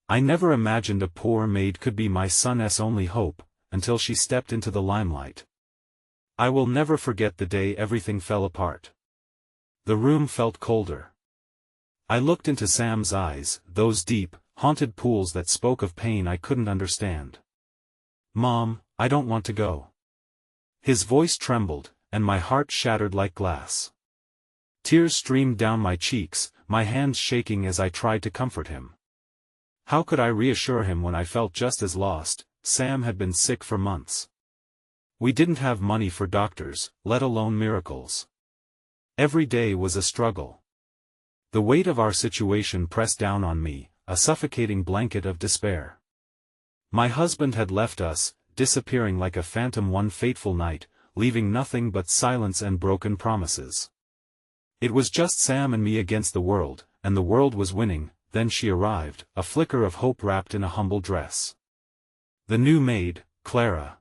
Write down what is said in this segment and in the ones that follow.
I never imagined a poor maid could be my son's only hope, until she stepped into the limelight. I will never forget the day everything fell apart. The room felt colder. I looked into Sam's eyes, those deep, haunted pools that spoke of pain I couldn't understand. "Mom, I don't want to go." His voice trembled, and my heart shattered like glass. Tears streamed down my cheeks, my hands shaking as I tried to comfort him. How could I reassure him when I felt just as lost? Sam had been sick for months. We didn't have money for doctors, let alone miracles. Every day was a struggle. The weight of our situation pressed down on me, a suffocating blanket of despair. My husband had left us, disappearing like a phantom one fateful night, leaving nothing but silence and broken promises. It was just Sam and me against the world, and the world was winning. Then she arrived, a flicker of hope wrapped in a humble dress. The new maid, Clara.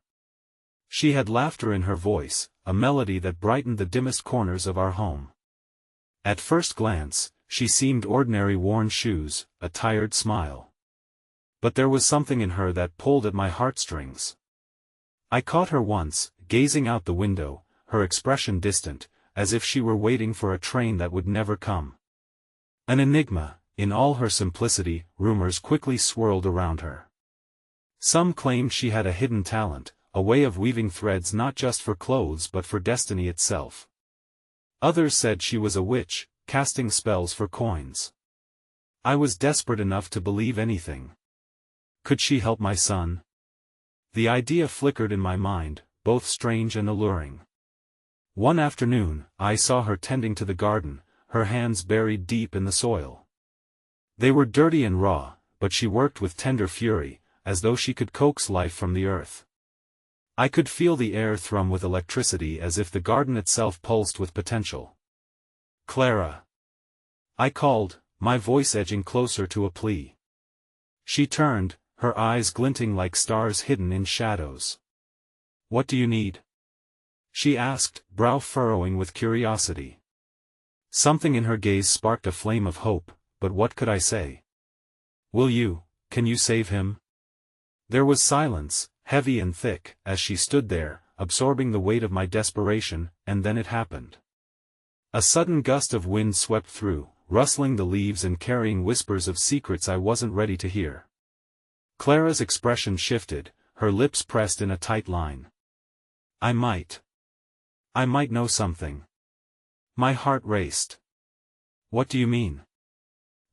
She had laughter in her voice, a melody that brightened the dimmest corners of our home. At first glance, she seemed ordinary worn shoes, a tired smile. But there was something in her that pulled at my heartstrings. I caught her once, gazing out the window, her expression distant, as if she were waiting for a train that would never come. An enigma. In all her simplicity, rumors quickly swirled around her. Some claimed she had a hidden talent, a way of weaving threads not just for clothes but for destiny itself. Others said she was a witch, casting spells for coins. I was desperate enough to believe anything. Could she help my son? The idea flickered in my mind, both strange and alluring. One afternoon, I saw her tending to the garden, her hands buried deep in the soil. They were dirty and raw, but she worked with tender fury, as though she could coax life from the earth. I could feel the air thrum with electricity as if the garden itself pulsed with potential. "Clara!" I called, my voice edging closer to a plea. She turned, her eyes glinting like stars hidden in shadows. "What do you need?" she asked, brow furrowing with curiosity. Something in her gaze sparked a flame of hope. But what could I say? Can you save him? There was silence, heavy and thick, as she stood there, absorbing the weight of my desperation, and then it happened. A sudden gust of wind swept through, rustling the leaves and carrying whispers of secrets I wasn't ready to hear. Clara's expression shifted, her lips pressed in a tight line. I might know something. My heart raced. "What do you mean?"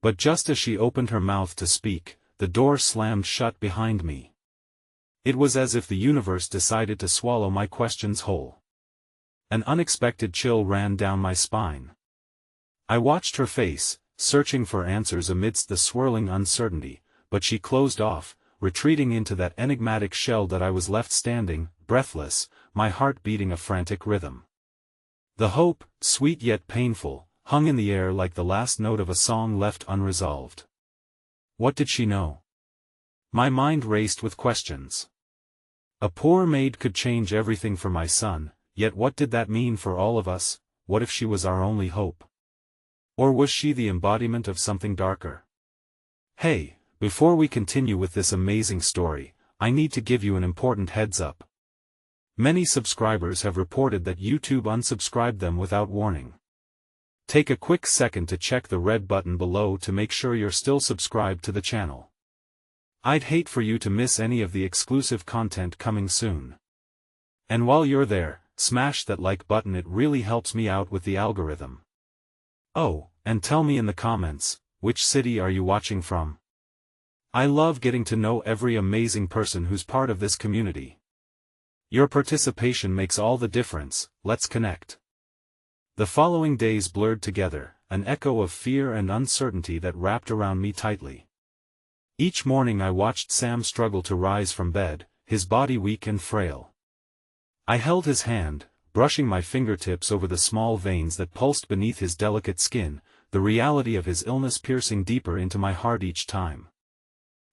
But just as she opened her mouth to speak, the door slammed shut behind me. It was as if the universe decided to swallow my questions whole. An unexpected chill ran down my spine. I watched her face, searching for answers amidst the swirling uncertainty, but she closed off, retreating into that enigmatic shell that I was left standing, breathless, my heart beating a frantic rhythm. The hope, sweet yet painful, hung in the air like the last note of a song left unresolved. What did she know? My mind raced with questions. A poor maid could change everything for my son, yet what did that mean for all of us? What if she was our only hope? Or was she the embodiment of something darker? Hey, before we continue with this amazing story, I need to give you an important heads up. Many subscribers have reported that YouTube unsubscribed them without warning. Take a quick second to check the red button below to make sure you're still subscribed to the channel. I'd hate for you to miss any of the exclusive content coming soon. And while you're there, smash that like button, it really helps me out with the algorithm. Oh, and tell me in the comments, which city are you watching from? I love getting to know every amazing person who's part of this community. Your participation makes all the difference. Let's connect. The following days blurred together, an echo of fear and uncertainty that wrapped around me tightly. Each morning I watched Sam struggle to rise from bed, his body weak and frail. I held his hand, brushing my fingertips over the small veins that pulsed beneath his delicate skin, the reality of his illness piercing deeper into my heart each time.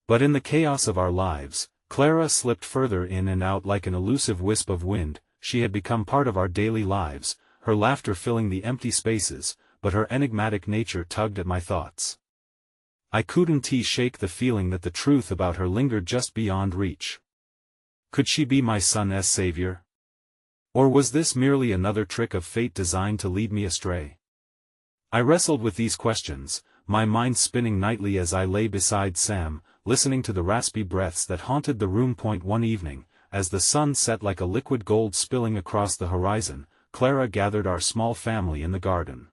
But in the chaos of our lives, Clara slipped further in and out like an elusive wisp of wind. She had become part of our daily lives, her laughter filling the empty spaces, but her enigmatic nature tugged at my thoughts. I couldn't shake the feeling that the truth about her lingered just beyond reach. Could she be my son's savior? Or was this merely another trick of fate designed to lead me astray? I wrestled with these questions, my mind spinning nightly as I lay beside Sam, listening to the raspy breaths that haunted the room. One evening, as the sun set like a liquid gold spilling across the horizon, Clara gathered our small family in the garden.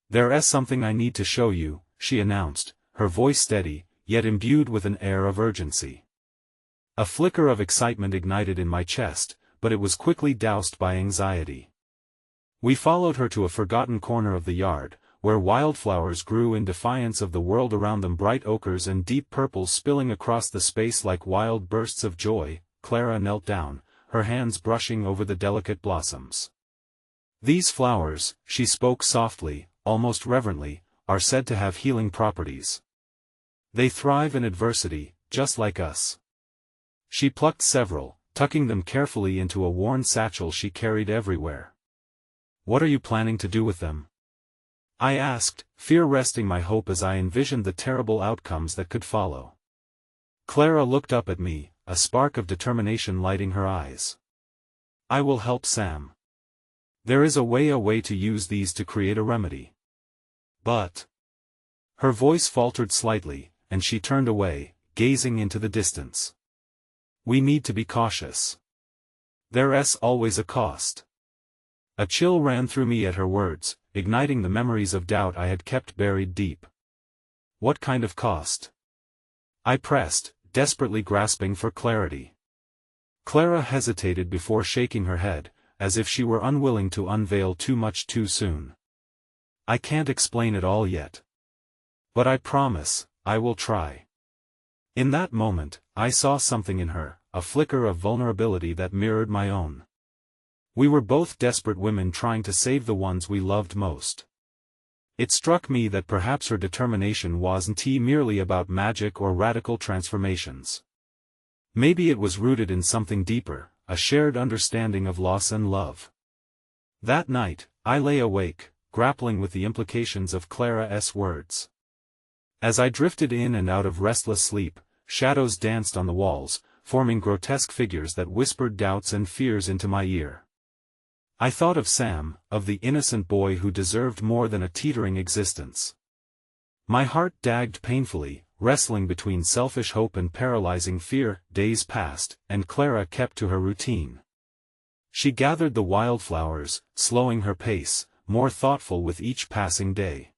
"There's something I need to show you," she announced, her voice steady, yet imbued with an air of urgency. A flicker of excitement ignited in my chest, but it was quickly doused by anxiety. We followed her to a forgotten corner of the yard, where wildflowers grew in defiance of the world around them, bright ochres and deep purples spilling across the space like wild bursts of joy. Clara knelt down, her hands brushing over the delicate blossoms. "These flowers," she spoke softly, almost reverently, "are said to have healing properties. They thrive in adversity, just like us." She plucked several, tucking them carefully into a worn satchel she carried everywhere. "What are you planning to do with them?" I asked, fear resting my hope as I envisioned the terrible outcomes that could follow. Clara looked up at me, a spark of determination lighting her eyes. "I will help Sam. There is a way to use these to create a remedy. But..." Her voice faltered slightly, and she turned away, gazing into the distance. "We need to be cautious. There's always a cost." A chill ran through me at her words, igniting the memories of doubt I had kept buried deep. "What kind of cost?" I pressed, desperately grasping for clarity. Clara hesitated before shaking her head, as if she were unwilling to unveil too much too soon. "I can't explain it all yet. But I promise, I will try." In that moment, I saw something in her, a flicker of vulnerability that mirrored my own. We were both desperate women trying to save the ones we loved most. It struck me that perhaps her determination wasn't merely about magic or radical transformations. Maybe it was rooted in something deeper, a shared understanding of loss and love. That night, I lay awake, grappling with the implications of Clara's words. As I drifted in and out of restless sleep, shadows danced on the walls, forming grotesque figures that whispered doubts and fears into my ear. I thought of Sam, of the innocent boy who deserved more than a teetering existence. My heart dagged painfully, wrestling between selfish hope and paralyzing fear. Days passed, and Clara kept to her routine. She gathered the wildflowers, slowing her pace, more thoughtful with each passing day.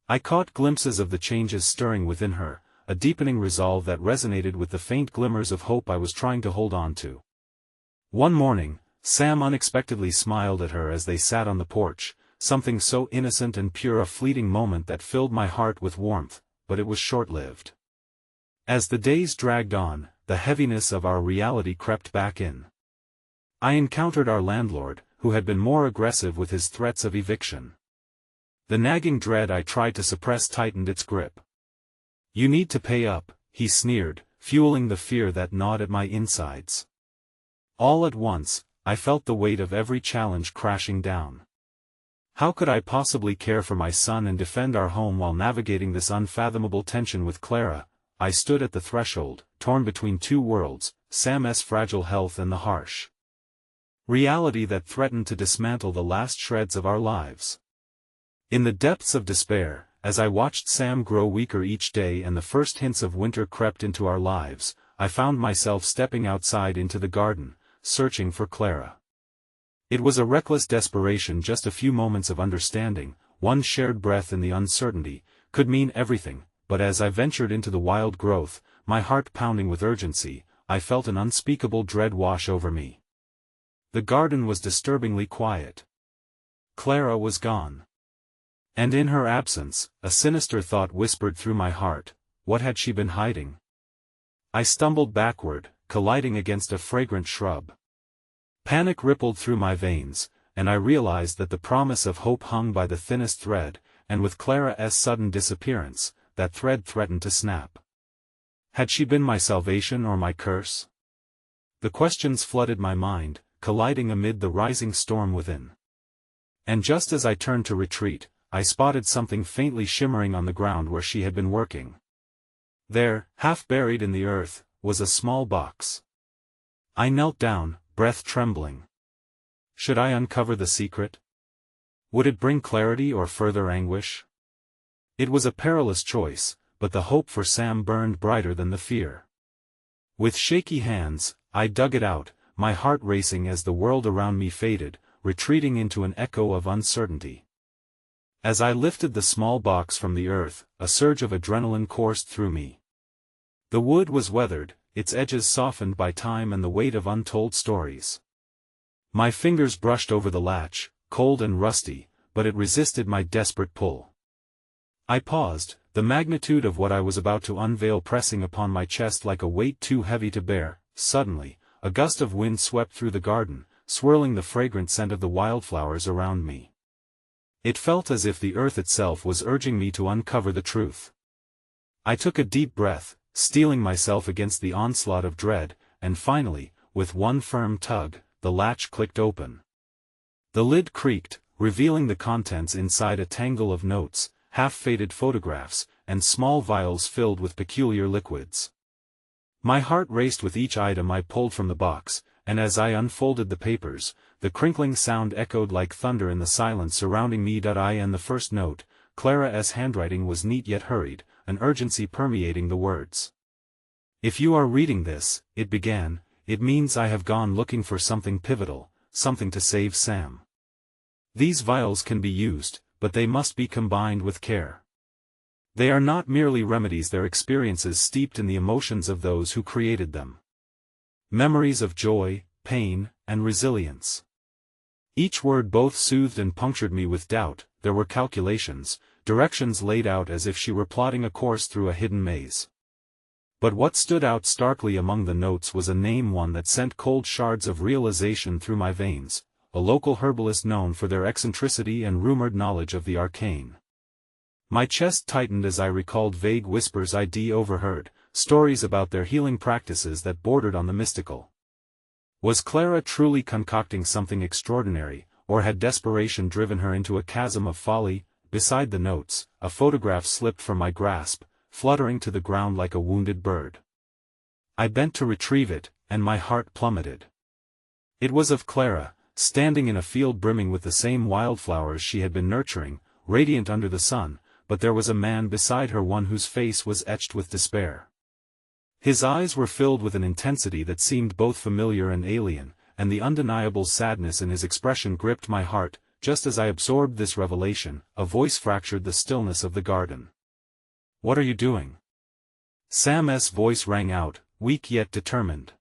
I caught glimpses of the changes stirring within her, a deepening resolve that resonated with the faint glimmers of hope I was trying to hold on to. One morning, Sam unexpectedly smiled at her as they sat on the porch, something so innocent and pure, a fleeting moment that filled my heart with warmth, but it was short-lived. As the days dragged on, the heaviness of our reality crept back in. I encountered our landlord, who had been more aggressive with his threats of eviction. The nagging dread I tried to suppress tightened its grip. "You need to pay up," he sneered, fueling the fear that gnawed at my insides. All at once, I felt the weight of every challenge crashing down. How could I possibly care for my son and defend our home while navigating this unfathomable tension with Clara? I stood at the threshold, torn between two worlds, Sam's fragile health and the harsh reality that threatened to dismantle the last shreds of our lives. In the depths of despair, as I watched Sam grow weaker each day and the first hints of winter crept into our lives, I found myself stepping outside into the garden, searching for Clara. It was a reckless desperation. Just a few moments of understanding, one shared breath in the uncertainty, could mean everything, but as I ventured into the wild growth, my heart pounding with urgency, I felt an unspeakable dread wash over me. The garden was disturbingly quiet. Clara was gone. And in her absence, a sinister thought whispered through my heart: what had she been hiding? I stumbled backward, colliding against a fragrant shrub. Panic rippled through my veins, and I realized that the promise of hope hung by the thinnest thread, and with Clara's sudden disappearance, that thread threatened to snap. Had she been my salvation or my curse? The questions flooded my mind, colliding amid the rising storm within. And just as I turned to retreat, I spotted something faintly shimmering on the ground where she had been working. There, half buried in the earth, was a small box. I knelt down, breath trembling. Should I uncover the secret? Would it bring clarity or further anguish? It was a perilous choice, but the hope for Sam burned brighter than the fear. With shaky hands, I dug it out, my heart racing as the world around me faded, retreating into an echo of uncertainty. As I lifted the small box from the earth, a surge of adrenaline coursed through me. The wood was weathered, its edges softened by time and the weight of untold stories. My fingers brushed over the latch, cold and rusty, but it resisted my desperate pull. I paused, the magnitude of what I was about to unveil pressing upon my chest like a weight too heavy to bear. Suddenly, a gust of wind swept through the garden, swirling the fragrant scent of the wildflowers around me. It felt as if the earth itself was urging me to uncover the truth. I took a deep breath, steeling myself against the onslaught of dread, and finally, with one firm tug, the latch clicked open. The lid creaked, revealing the contents inside a tangle of notes, half-faded photographs, and small vials filled with peculiar liquids. My heart raced with each item I pulled from the box, and as I unfolded the papers, the crinkling sound echoed like thunder in the silence surrounding me. And the first note, Clara's handwriting was neat yet hurried, an urgency permeating the words. "If you are reading this," it began, "it means I have gone looking for something pivotal, something to save Sam. These vials can be used, but they must be combined with care. They are not merely remedies, they're experiences steeped in the emotions of those who created them. Memories of joy, pain, and resilience." Each word both soothed and punctured me with doubt. There were calculations, directions laid out as if she were plotting a course through a hidden maze. But what stood out starkly among the notes was a name, one that sent cold shards of realization through my veins, a local herbalist known for their eccentricity and rumored knowledge of the arcane. My chest tightened as I recalled vague whispers I'd overheard, stories about their healing practices that bordered on the mystical. Was Clara truly concocting something extraordinary, or had desperation driven her into a chasm of folly? Beside the notes, a photograph slipped from my grasp, fluttering to the ground like a wounded bird. I bent to retrieve it, and my heart plummeted. It was of Clara, standing in a field brimming with the same wildflowers she had been nurturing, radiant under the sun, but there was a man beside her, one whose face was etched with despair. His eyes were filled with an intensity that seemed both familiar and alien, and the undeniable sadness in his expression gripped my heart. Just as I absorbed this revelation, a voice fractured the stillness of the garden. "What are you doing?" Sam's voice rang out, weak yet determined.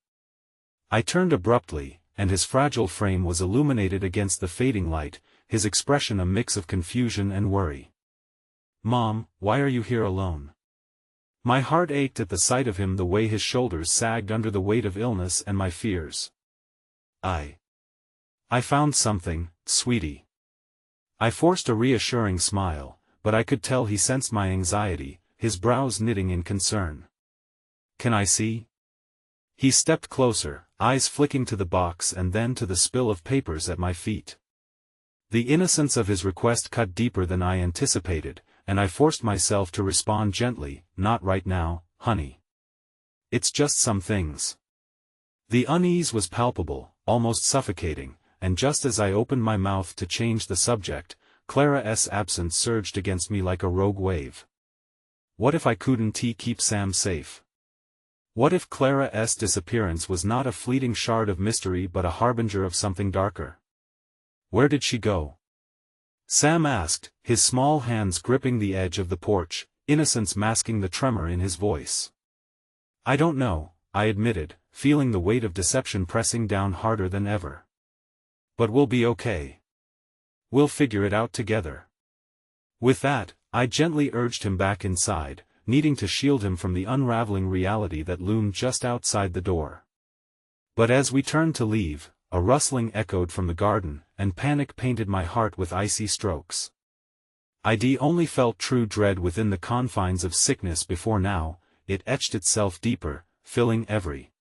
I turned abruptly, and his fragile frame was illuminated against the fading light, his expression a mix of confusion and worry. "Mom, why are you here alone?" My heart ached at the sight of him, the way his shoulders sagged under the weight of illness and my fears. I found something, sweetie." I forced a reassuring smile, but I could tell he sensed my anxiety, his brows knitting in concern. "Can I see?" He stepped closer, eyes flicking to the box and then to the spill of papers at my feet. The innocence of his request cut deeper than I anticipated, and I forced myself to respond gently, "Not right now, honey. It's just some things." The unease was palpable, almost suffocating, and just as I opened my mouth to change the subject, Clara's absence surged against me like a rogue wave. What if I couldn't keep Sam safe? What if Clara's disappearance was not a fleeting shard of mystery but a harbinger of something darker? Where did she go? Sam asked, his small hands gripping the edge of the porch, innocence masking the tremor in his voice. "I don't know," I admitted, feeling the weight of deception pressing down harder than ever. "But we'll be okay. We'll figure it out together." With that, I gently urged him back inside, needing to shield him from the unraveling reality that loomed just outside the door. But as we turned to leave, a rustling echoed from the garden, and panic painted my heart with icy strokes. I'd only felt true dread within the confines of sickness before now. It etched itself deeper, filling every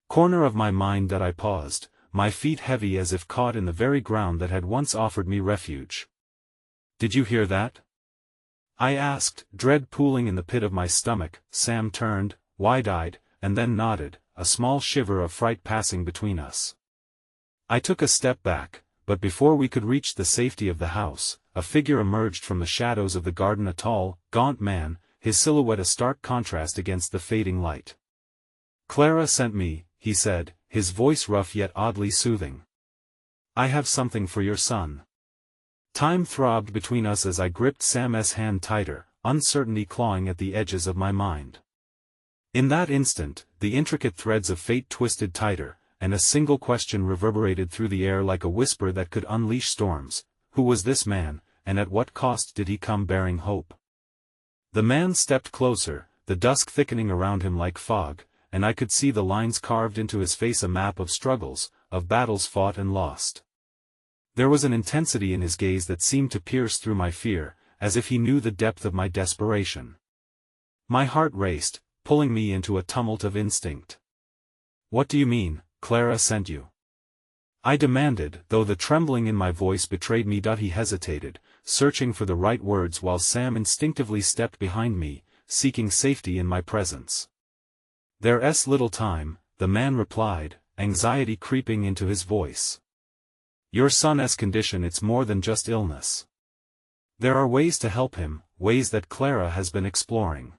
corner of my mind. That I paused, my feet heavy as if caught in the very ground that had once offered me refuge. Did you hear that? I asked, dread pooling in the pit of my stomach. Sam turned, wide-eyed, and then nodded, a small shiver of fright passing between us. I took a step back, but before we could reach the safety of the house, a figure emerged from the shadows of the garden, a tall, gaunt man, his silhouette a stark contrast against the fading light. "Clara sent me," he said, his voice rough yet oddly soothing. "I have something for your son." Time throbbed between us as I gripped Sam's hand tighter, uncertainty clawing at the edges of my mind. In that instant, the intricate threads of fate twisted tighter, and a single question reverberated through the air like a whisper that could unleash storms. Who was this man, and at what cost did he come bearing hope? The man stepped closer, the dusk thickening around him like fog, and I could see the lines carved into his face, a map of struggles, of battles fought and lost. There was an intensity in his gaze that seemed to pierce through my fear, as if he knew the depth of my desperation. My heart raced, pulling me into a tumult of instinct. "What do you mean, Clara sent you?" I demanded, though the trembling in my voice betrayed me. He hesitated, searching for the right words while Sam instinctively stepped behind me, seeking safety in my presence. "There's little time," the man replied, anxiety creeping into his voice. "Your son's condition, it's more than just illness. There are ways to help him, ways that Clara has been exploring."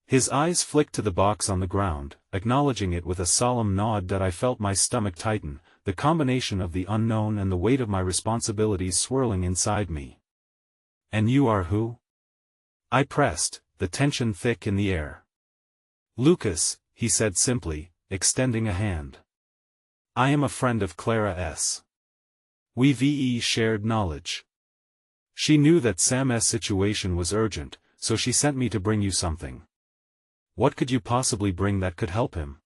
His eyes flicked to the box on the ground, acknowledging it with a solemn nod. I felt my stomach tighten, the combination of the unknown and the weight of my responsibilities swirling inside me. "And you are who?" I pressed, the tension thick in the air. "Lucas," he said simply, extending a hand. "I am a friend of Clara's. We've shared knowledge. She knew that Sam's situation was urgent, so she sent me to bring you something." "What could you possibly bring that could help him?"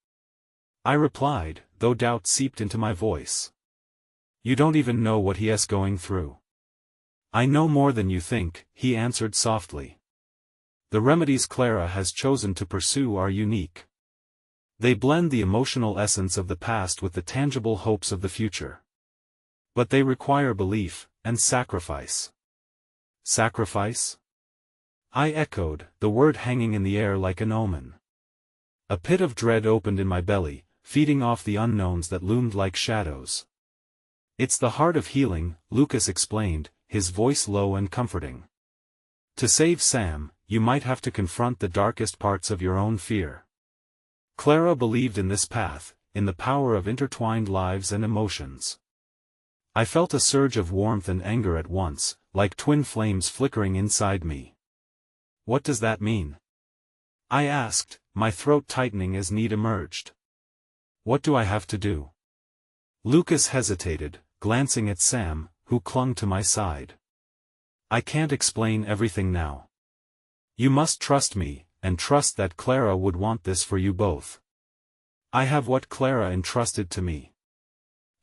I replied, though doubt seeped into my voice. "You don't even know what he's going through." "I know more than you think," he answered softly. "The remedies Clara has chosen to pursue are unique. They blend the emotional essence of the past with the tangible hopes of the future. But they require belief, and sacrifice." "Sacrifice?" I echoed, the word hanging in the air like an omen. A pit of dread opened in my belly, feeding off the unknowns that loomed like shadows. "It's the heart of healing," Lucas explained, his voice low and comforting. "To save Sam, you might have to confront the darkest parts of your own fear." Clara believed in this path, in the power of intertwined lives and emotions. I felt a surge of warmth and anger at once, like twin flames flickering inside me. "What does that mean?" I asked, my throat tightening as need emerged. "What do I have to do?" Lucas hesitated, glancing at Sam, who clung to my side. "I can't explain everything now. You must trust me, and trust that Clara would want this for you both. I have what Clara entrusted to me."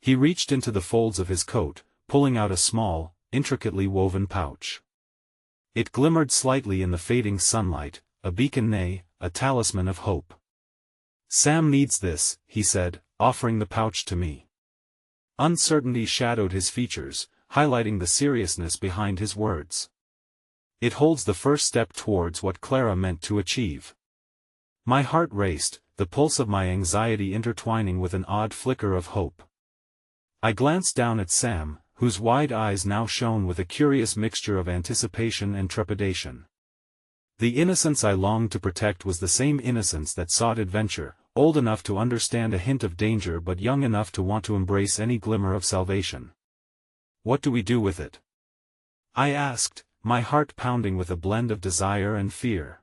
He reached into the folds of his coat, pulling out a small, intricately woven pouch. It glimmered slightly in the fading sunlight, a beacon, nay, a talisman of hope. "Sam needs this," he said, offering the pouch to me. Uncertainty shadowed his features, highlighting the seriousness behind his words. "It holds the first step towards what Clara meant to achieve." My heart raced, the pulse of my anxiety intertwining with an odd flicker of hope. I glanced down at Sam, whose wide eyes now shone with a curious mixture of anticipation and trepidation. The innocence I longed to protect was the same innocence that sought adventure, old enough to understand a hint of danger but young enough to want to embrace any glimmer of salvation. "What do we do with it?" I asked, my heart pounding with a blend of desire and fear.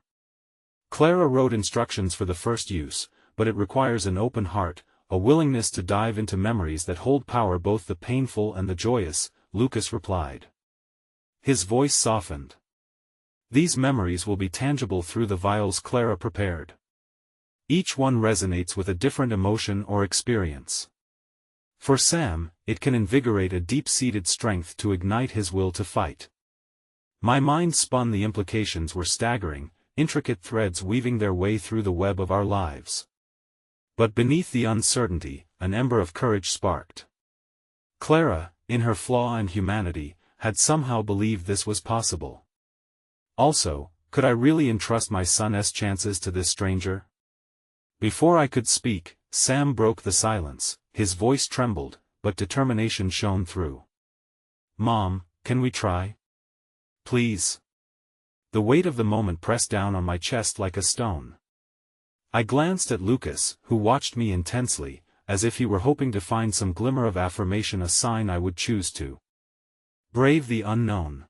Clara wrote instructions for the first use, but it requires an open heart, a willingness to dive into memories that hold power, both the painful and the joyous, Lucas replied. His voice softened. "These memories will be tangible through the vials Clara prepared. Each one resonates with a different emotion or experience. For Sam, it can invigorate a deep-seated strength to ignite his will to fight." My mind spun. The implications were staggering, intricate threads weaving their way through the web of our lives. But beneath the uncertainty, an ember of courage sparked. Clara, in her flaw and humanity, had somehow believed this was possible. Also, could I really entrust my son's chances to this stranger? Before I could speak, Sam broke the silence. His voice trembled, but determination shone through. "Mom, can we try? Please?" The weight of the moment pressed down on my chest like a stone. I glanced at Lucas, who watched me intensely, as if he were hoping to find some glimmer of affirmation, a sign I would choose to brave the unknown.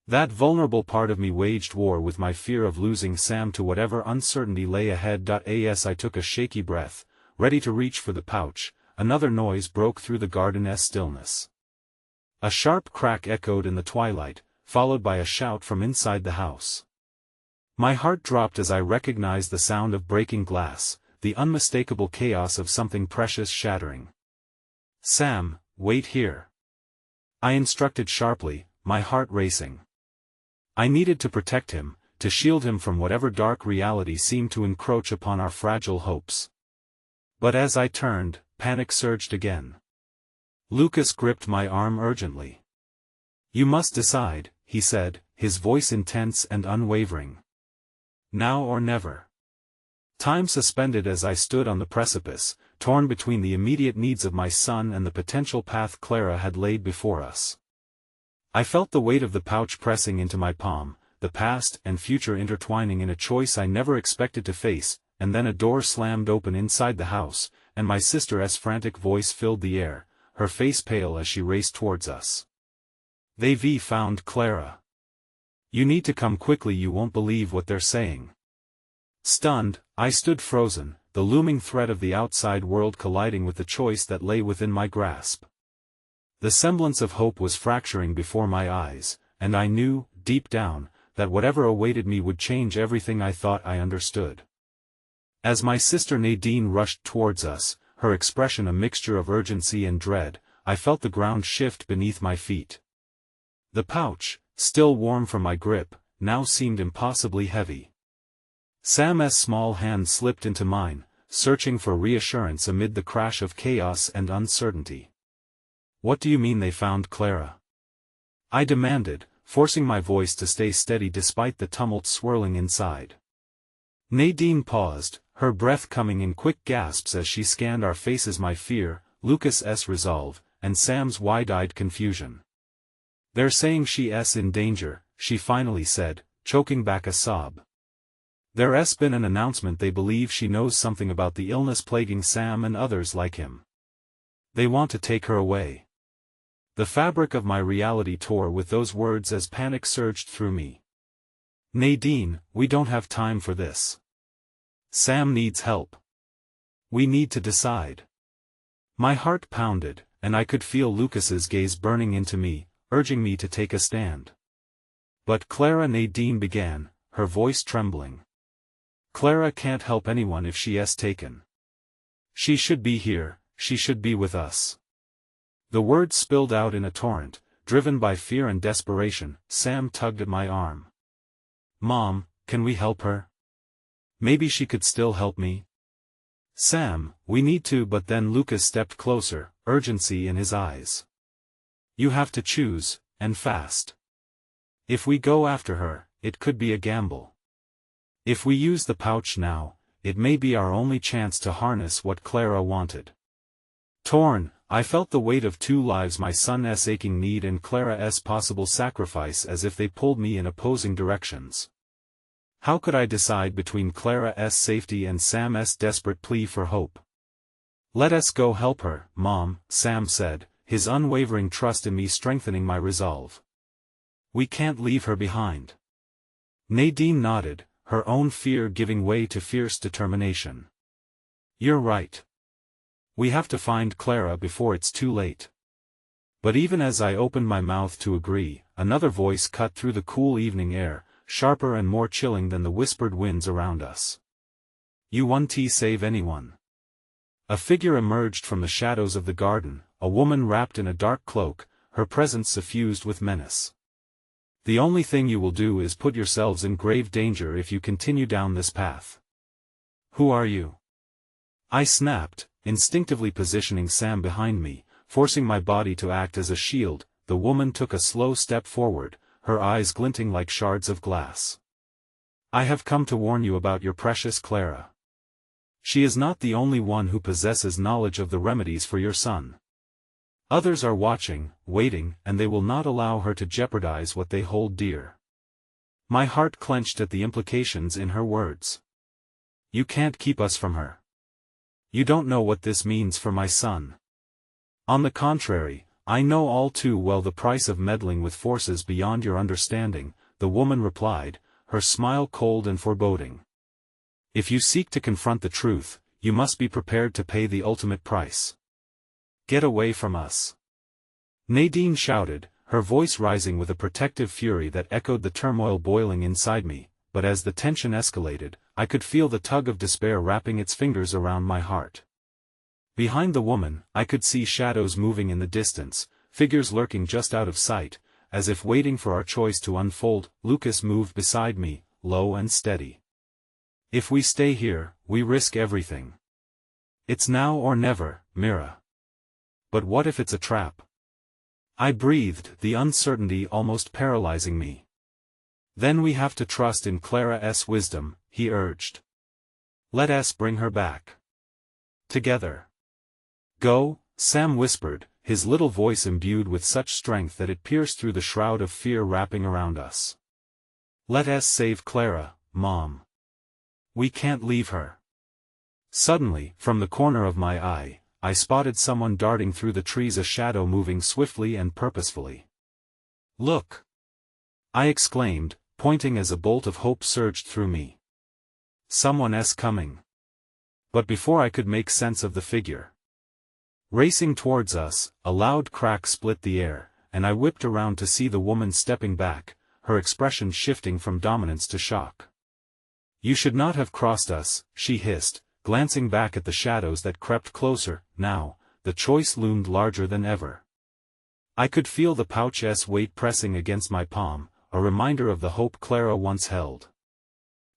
That vulnerable part of me waged war with my fear of losing Sam to whatever uncertainty lay ahead. As I took a shaky breath, ready to reach for the pouch, another noise broke through the garden's stillness. A sharp crack echoed in the twilight, followed by a shout from inside the house. My heart dropped as I recognized the sound of breaking glass, the unmistakable chaos of something precious shattering. "Sam, wait here," I instructed sharply, my heart racing. I needed to protect him, to shield him from whatever dark reality seemed to encroach upon our fragile hopes. But as I turned, panic surged again. Lucas gripped my arm urgently. "You must decide," he said, his voice intense and unwavering. "Now or never." Time suspended as I stood on the precipice, torn between the immediate needs of my son and the potential path Clara had laid before us. I felt the weight of the pouch pressing into my palm, the past and future intertwining in a choice I never expected to face, and then a door slammed open inside the house, and my sister's frantic voice filled the air, her face pale as she raced towards us. "They've found Clara. You need to come quickly, you won't believe what they're saying." Stunned, I stood frozen, the looming threat of the outside world colliding with the choice that lay within my grasp. The semblance of hope was fracturing before my eyes, and I knew, deep down, that whatever awaited me would change everything I thought I understood. As my sister Nadine rushed towards us, her expression a mixture of urgency and dread, I felt the ground shift beneath my feet. The pouch, still warm from my grip, now seemed impossibly heavy. Sam's small hand slipped into mine, searching for reassurance amid the crash of chaos and uncertainty. "What do you mean they found Clara?" I demanded, forcing my voice to stay steady despite the tumult swirling inside. Nadine paused, her breath coming in quick gasps as she scanned our faces, my fear, Lucas's resolve, and Sam's wide-eyed confusion. "They're saying she's in danger," she finally said, choking back a sob. "There's been an announcement they believe she knows something about the illness plaguing Sam and others like him. They want to take her away." The fabric of my reality tore with those words as panic surged through me. "Nadine, we don't have time for this. Sam needs help. We need to decide." My heart pounded, and I could feel Lucas's gaze burning into me, urging me to take a stand. "But Clara," Nadine began, her voice trembling. "Clara can't help anyone if she's taken. She should be here, she should be with us." The words spilled out in a torrent, driven by fear and desperation. Sam tugged at my arm. "Mom, can we help her? Maybe she could still help me." "Sam, we need to," but then Lucas stepped closer, urgency in his eyes. "You have to choose, and fast. If we go after her, it could be a gamble. If we use the pouch now, it may be our only chance to harness what Clara wanted." Torn, I felt the weight of two lives, my son's aching need and Clara's possible sacrifice, as if they pulled me in opposing directions. How could I decide between Clara's safety and Sam's desperate plea for hope? "Let us go help her, Mom," Sam said, his unwavering trust in me strengthening my resolve. "We can't leave her behind." Nadine nodded, her own fear giving way to fierce determination. "You're right. We have to find Clara before it's too late." But even as I opened my mouth to agree, another voice cut through the cool evening air, sharper and more chilling than the whispered winds around us. "You won't save anyone." A figure emerged from the shadows of the garden, a woman wrapped in a dark cloak, her presence suffused with menace. "The only thing you will do is put yourselves in grave danger if you continue down this path." "Who are you?" I snapped, instinctively positioning Sam behind me, forcing my body to act as a shield. the woman took a slow step forward, her eyes glinting like shards of glass. I have come to warn you about your precious Clara. She is not the only one who possesses knowledge of the remedies for your son. Others are watching, waiting, and they will not allow her to jeopardize what they hold dear. My heart clenched at the implications in her words. You can't keep us from her. You don't know what this means for my son. On the contrary, I know all too well the price of meddling with forces beyond your understanding, the woman replied, her smile cold and foreboding. If you seek to confront the truth, you must be prepared to pay the ultimate price. Get away from us. Nadine shouted, her voice rising with a protective fury that echoed the turmoil boiling inside me, but as the tension escalated, I could feel the tug of despair wrapping its fingers around my heart. Behind the woman, I could see shadows moving in the distance, figures lurking just out of sight, as if waiting for our choice to unfold. Lucas moved beside me, low and steady. If we stay here, we risk everything. It's now or never, Mira. But what if it's a trap? I breathed, the uncertainty almost paralyzing me. Then we have to trust in Clara's wisdom, he urged. Let us bring her back. Together. Go, Sam whispered, his little voice imbued with such strength that it pierced through the shroud of fear wrapping around us. Let us save Clara, Mom. We can't leave her. Suddenly, from the corner of my eye, I spotted someone darting through the trees, a shadow moving swiftly and purposefully. Look! I exclaimed, pointing as a bolt of hope surged through me. Someone's coming. But before I could make sense of the figure racing towards us, a loud crack split the air, and I whipped around to see the woman stepping back, her expression shifting from dominance to shock. You should not have crossed us, she hissed, glancing back at the shadows that crept closer. Now, the choice loomed larger than ever. I could feel the pouch's weight pressing against my palm, a reminder of the hope Clara once held.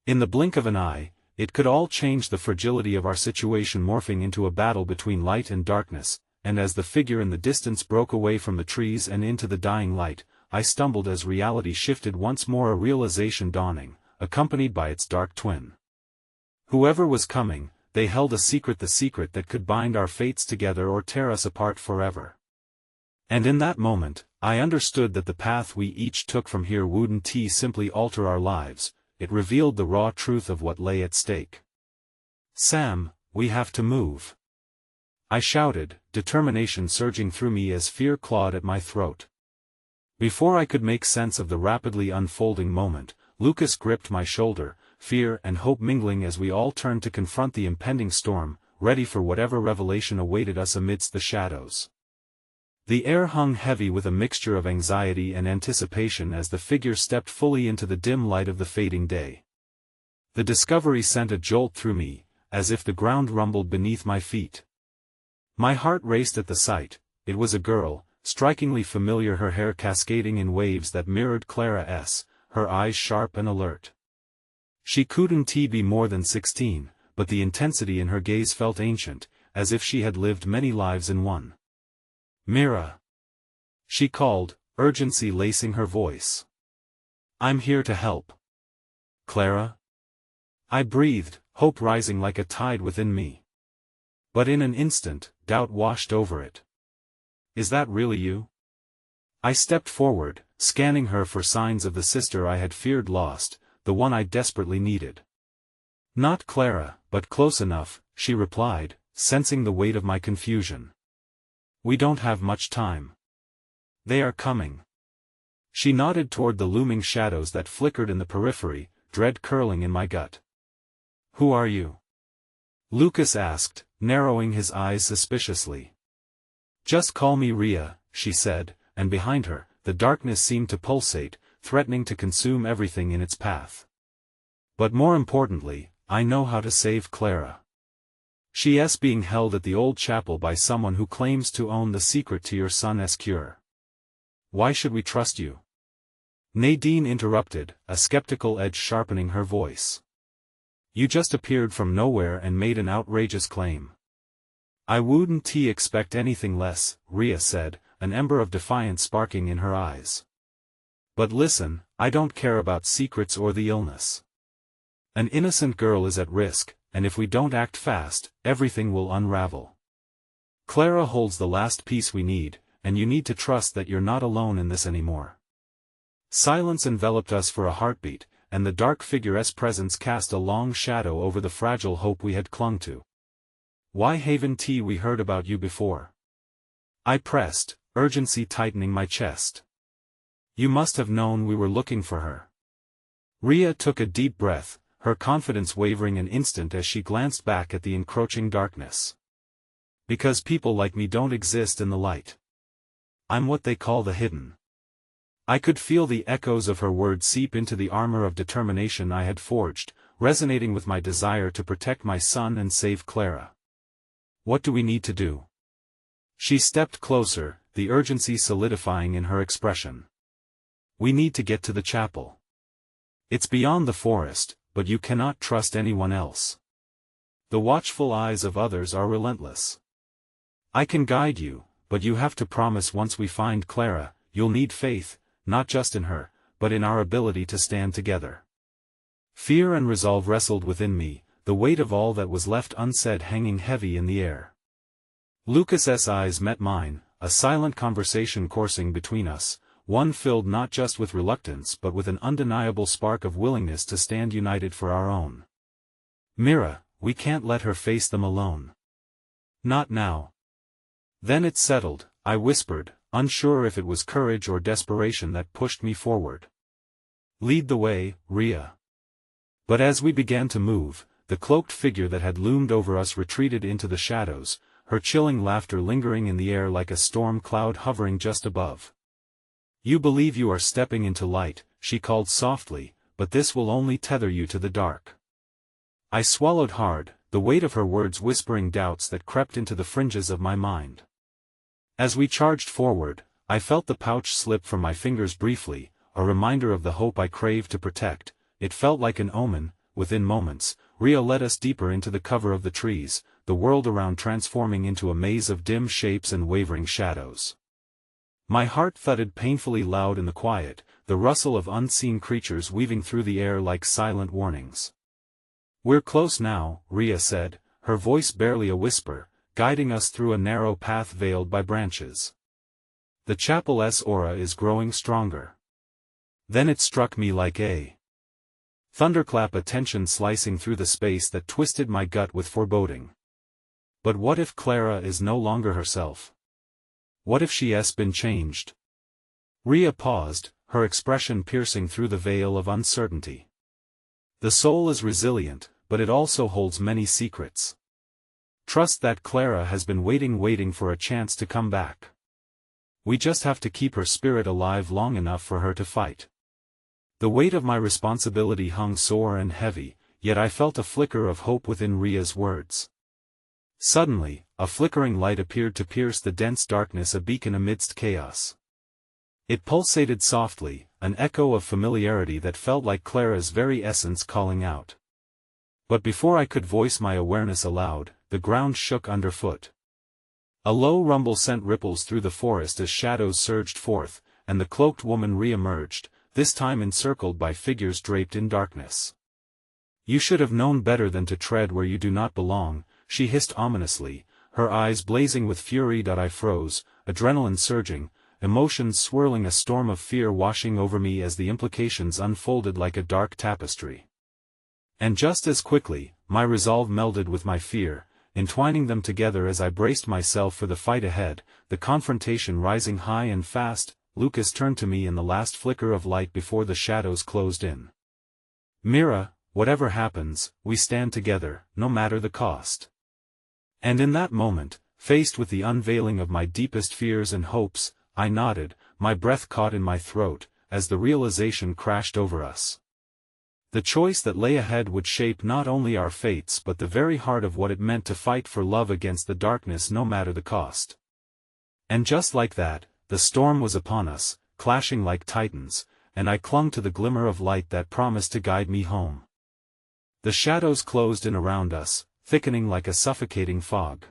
In the blink of an eye, it could all change, the fragility of our situation morphing into a battle between light and darkness, and as the figure in the distance broke away from the trees and into the dying light, I stumbled as reality shifted once more, a realization dawning, accompanied by its dark twin. Whoever was coming, they held a secret, the secret that could bind our fates together or tear us apart forever. And in that moment, I understood that the path we each took from here wouldn't simply alter our lives. It revealed the raw truth of what lay at stake. Sam, we have to move. I shouted, determination surging through me as fear clawed at my throat. Before I could make sense of the rapidly unfolding moment, Lucas gripped my shoulder, fear and hope mingling as we all turned to confront the impending storm, ready for whatever revelation awaited us amidst the shadows. The air hung heavy with a mixture of anxiety and anticipation as the figure stepped fully into the dim light of the fading day. The discovery sent a jolt through me, as if the ground rumbled beneath my feet. My heart raced at the sight. It was a girl, strikingly familiar, her hair cascading in waves that mirrored Clara's, her eyes sharp and alert. She couldn't be more than 16, but the intensity in her gaze felt ancient, as if she had lived many lives in one. Mira! She called, urgency lacing her voice. I'm here to help. Clara? I breathed, hope rising like a tide within me. But in an instant, doubt washed over it. Is that really you? I stepped forward, scanning her for signs of the sister I had feared lost, the one I desperately needed. Not Clara, but close enough, she replied, sensing the weight of my confusion. We don't have much time. They are coming. She nodded toward the looming shadows that flickered in the periphery, dread curling in my gut. Who are you? Lucas asked, narrowing his eyes suspiciously. Just call me Rhea, she said, and behind her, the darkness seemed to pulsate, threatening to consume everything in its path. But more importantly, I know how to save Clara. She's being held at the old chapel by someone who claims to own the secret to your son's cure. Why should we trust you? Nadine interrupted, a skeptical edge sharpening her voice. You just appeared from nowhere and made an outrageous claim. I wouldn't expect anything less, Rhea said, an ember of defiance sparking in her eyes. But listen, I don't care about secrets or the illness. An innocent girl is at risk, and if we don't act fast, everything will unravel. Clara holds the last piece we need, and you need to trust that you're not alone in this anymore. Silence enveloped us for a heartbeat, and the dark figure's presence cast a long shadow over the fragile hope we had clung to. Why Haven T, we heard about you before. I pressed, urgency tightening my chest. You must have known we were looking for her. Rhea took a deep breath, her confidence wavering an instant as she glanced back at the encroaching darkness. Because people like me don't exist in the light. I'm what they call the hidden. I could feel the echoes of her words seep into the armor of determination I had forged, resonating with my desire to protect my son and save Clara. What do we need to do? She stepped closer, the urgency solidifying in her expression. We need to get to the chapel. It's beyond the forest, but you cannot trust anyone else. The watchful eyes of others are relentless. I can guide you, but you have to promise once we find Clara, you'll need faith, not just in her, but in our ability to stand together. Fear and resolve wrestled within me, the weight of all that was left unsaid hanging heavy in the air. Lucas's eyes met mine, a silent conversation coursing between us, one filled not just with reluctance but with an undeniable spark of willingness to stand united for our own. Mira, we can't let her face them alone. Not now. Then it settled, I whispered, unsure if it was courage or desperation that pushed me forward. Lead the way, Rhea. But as we began to move, the cloaked figure that had loomed over us retreated into the shadows, her chilling laughter lingering in the air like a storm cloud hovering just above. You believe you are stepping into light, she called softly, but this will only tether you to the dark. I swallowed hard, the weight of her words whispering doubts that crept into the fringes of my mind. As we charged forward, I felt the pouch slip from my fingers briefly, a reminder of the hope I craved to protect. It felt like an omen. Within moments, Rhea led us deeper into the cover of the trees, the world around transforming into a maze of dim shapes and wavering shadows. My heart thudded painfully loud in the quiet, the rustle of unseen creatures weaving through the air like silent warnings. We're close now, Rhea said, her voice barely a whisper, guiding us through a narrow path veiled by branches. The chapel's aura is growing stronger. Then it struck me like a thunderclap, a tension slicing through the space that twisted my gut with foreboding. But what if Clara is no longer herself? What if she has been changed? Rhea paused, her expression piercing through the veil of uncertainty. The soul is resilient, but it also holds many secrets. Trust that Clara has been waiting for a chance to come back. We just have to keep her spirit alive long enough for her to fight. The weight of my responsibility hung sore and heavy, yet I felt a flicker of hope within Rhea's words. Suddenly, a flickering light appeared to pierce the dense darkness, a beacon amidst chaos. It pulsated softly, an echo of familiarity that felt like Clara's very essence calling out. But before I could voice my awareness aloud, the ground shook underfoot. A low rumble sent ripples through the forest as shadows surged forth, and the cloaked woman re-emerged, this time encircled by figures draped in darkness. You should have known better than to tread where you do not belong, she hissed ominously, her eyes blazing with fury. I froze, adrenaline surging, emotions swirling, a storm of fear washing over me as the implications unfolded like a dark tapestry. And just as quickly, my resolve melded with my fear, entwining them together as I braced myself for the fight ahead, the confrontation rising high and fast. Lucas turned to me in the last flicker of light before the shadows closed in. Mira, whatever happens, we stand together, no matter the cost. And in that moment, faced with the unveiling of my deepest fears and hopes, I nodded, my breath caught in my throat, as the realization crashed over us. The choice that lay ahead would shape not only our fates but the very heart of what it meant to fight for love against the darkness, no matter the cost. And just like that, the storm was upon us, clashing like titans, and I clung to the glimmer of light that promised to guide me home. The shadows closed in around us, thickening like a suffocating fog.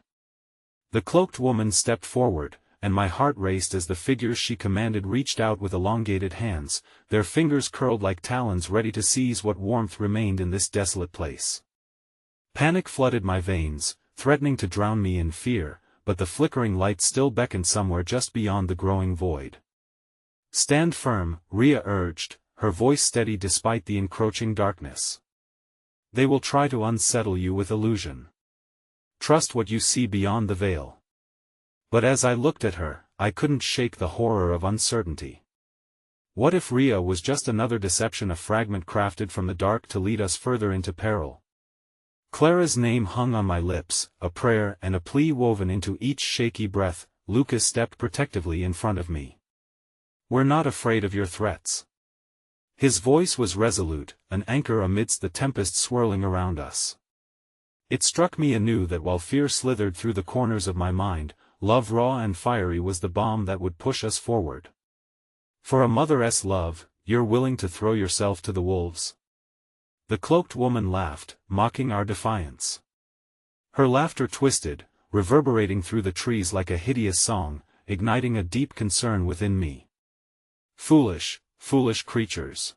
The cloaked woman stepped forward, and my heart raced as the figures she commanded reached out with elongated hands, their fingers curled like talons ready to seize what warmth remained in this desolate place. Panic flooded my veins, threatening to drown me in fear, but the flickering light still beckoned somewhere just beyond the growing void. "Stand firm," Rhea urged, her voice steady despite the encroaching darkness. "They will try to unsettle you with illusion. Trust what you see beyond the veil." But as I looked at her, I couldn't shake the horror of uncertainty. What if Rhea was just another deception, a fragment crafted from the dark to lead us further into peril? Clara's name hung on my lips, a prayer and a plea woven into each shaky breath. Lucas stepped protectively in front of me. "We're not afraid of your threats." His voice was resolute, an anchor amidst the tempest swirling around us. It struck me anew that while fear slithered through the corners of my mind, love raw and fiery was the bomb that would push us forward. "For a mother's love, you're willing to throw yourself to the wolves?" The cloaked woman laughed, mocking our defiance. Her laughter twisted, reverberating through the trees like a hideous song, igniting a deep concern within me. "Foolish, foolish creatures.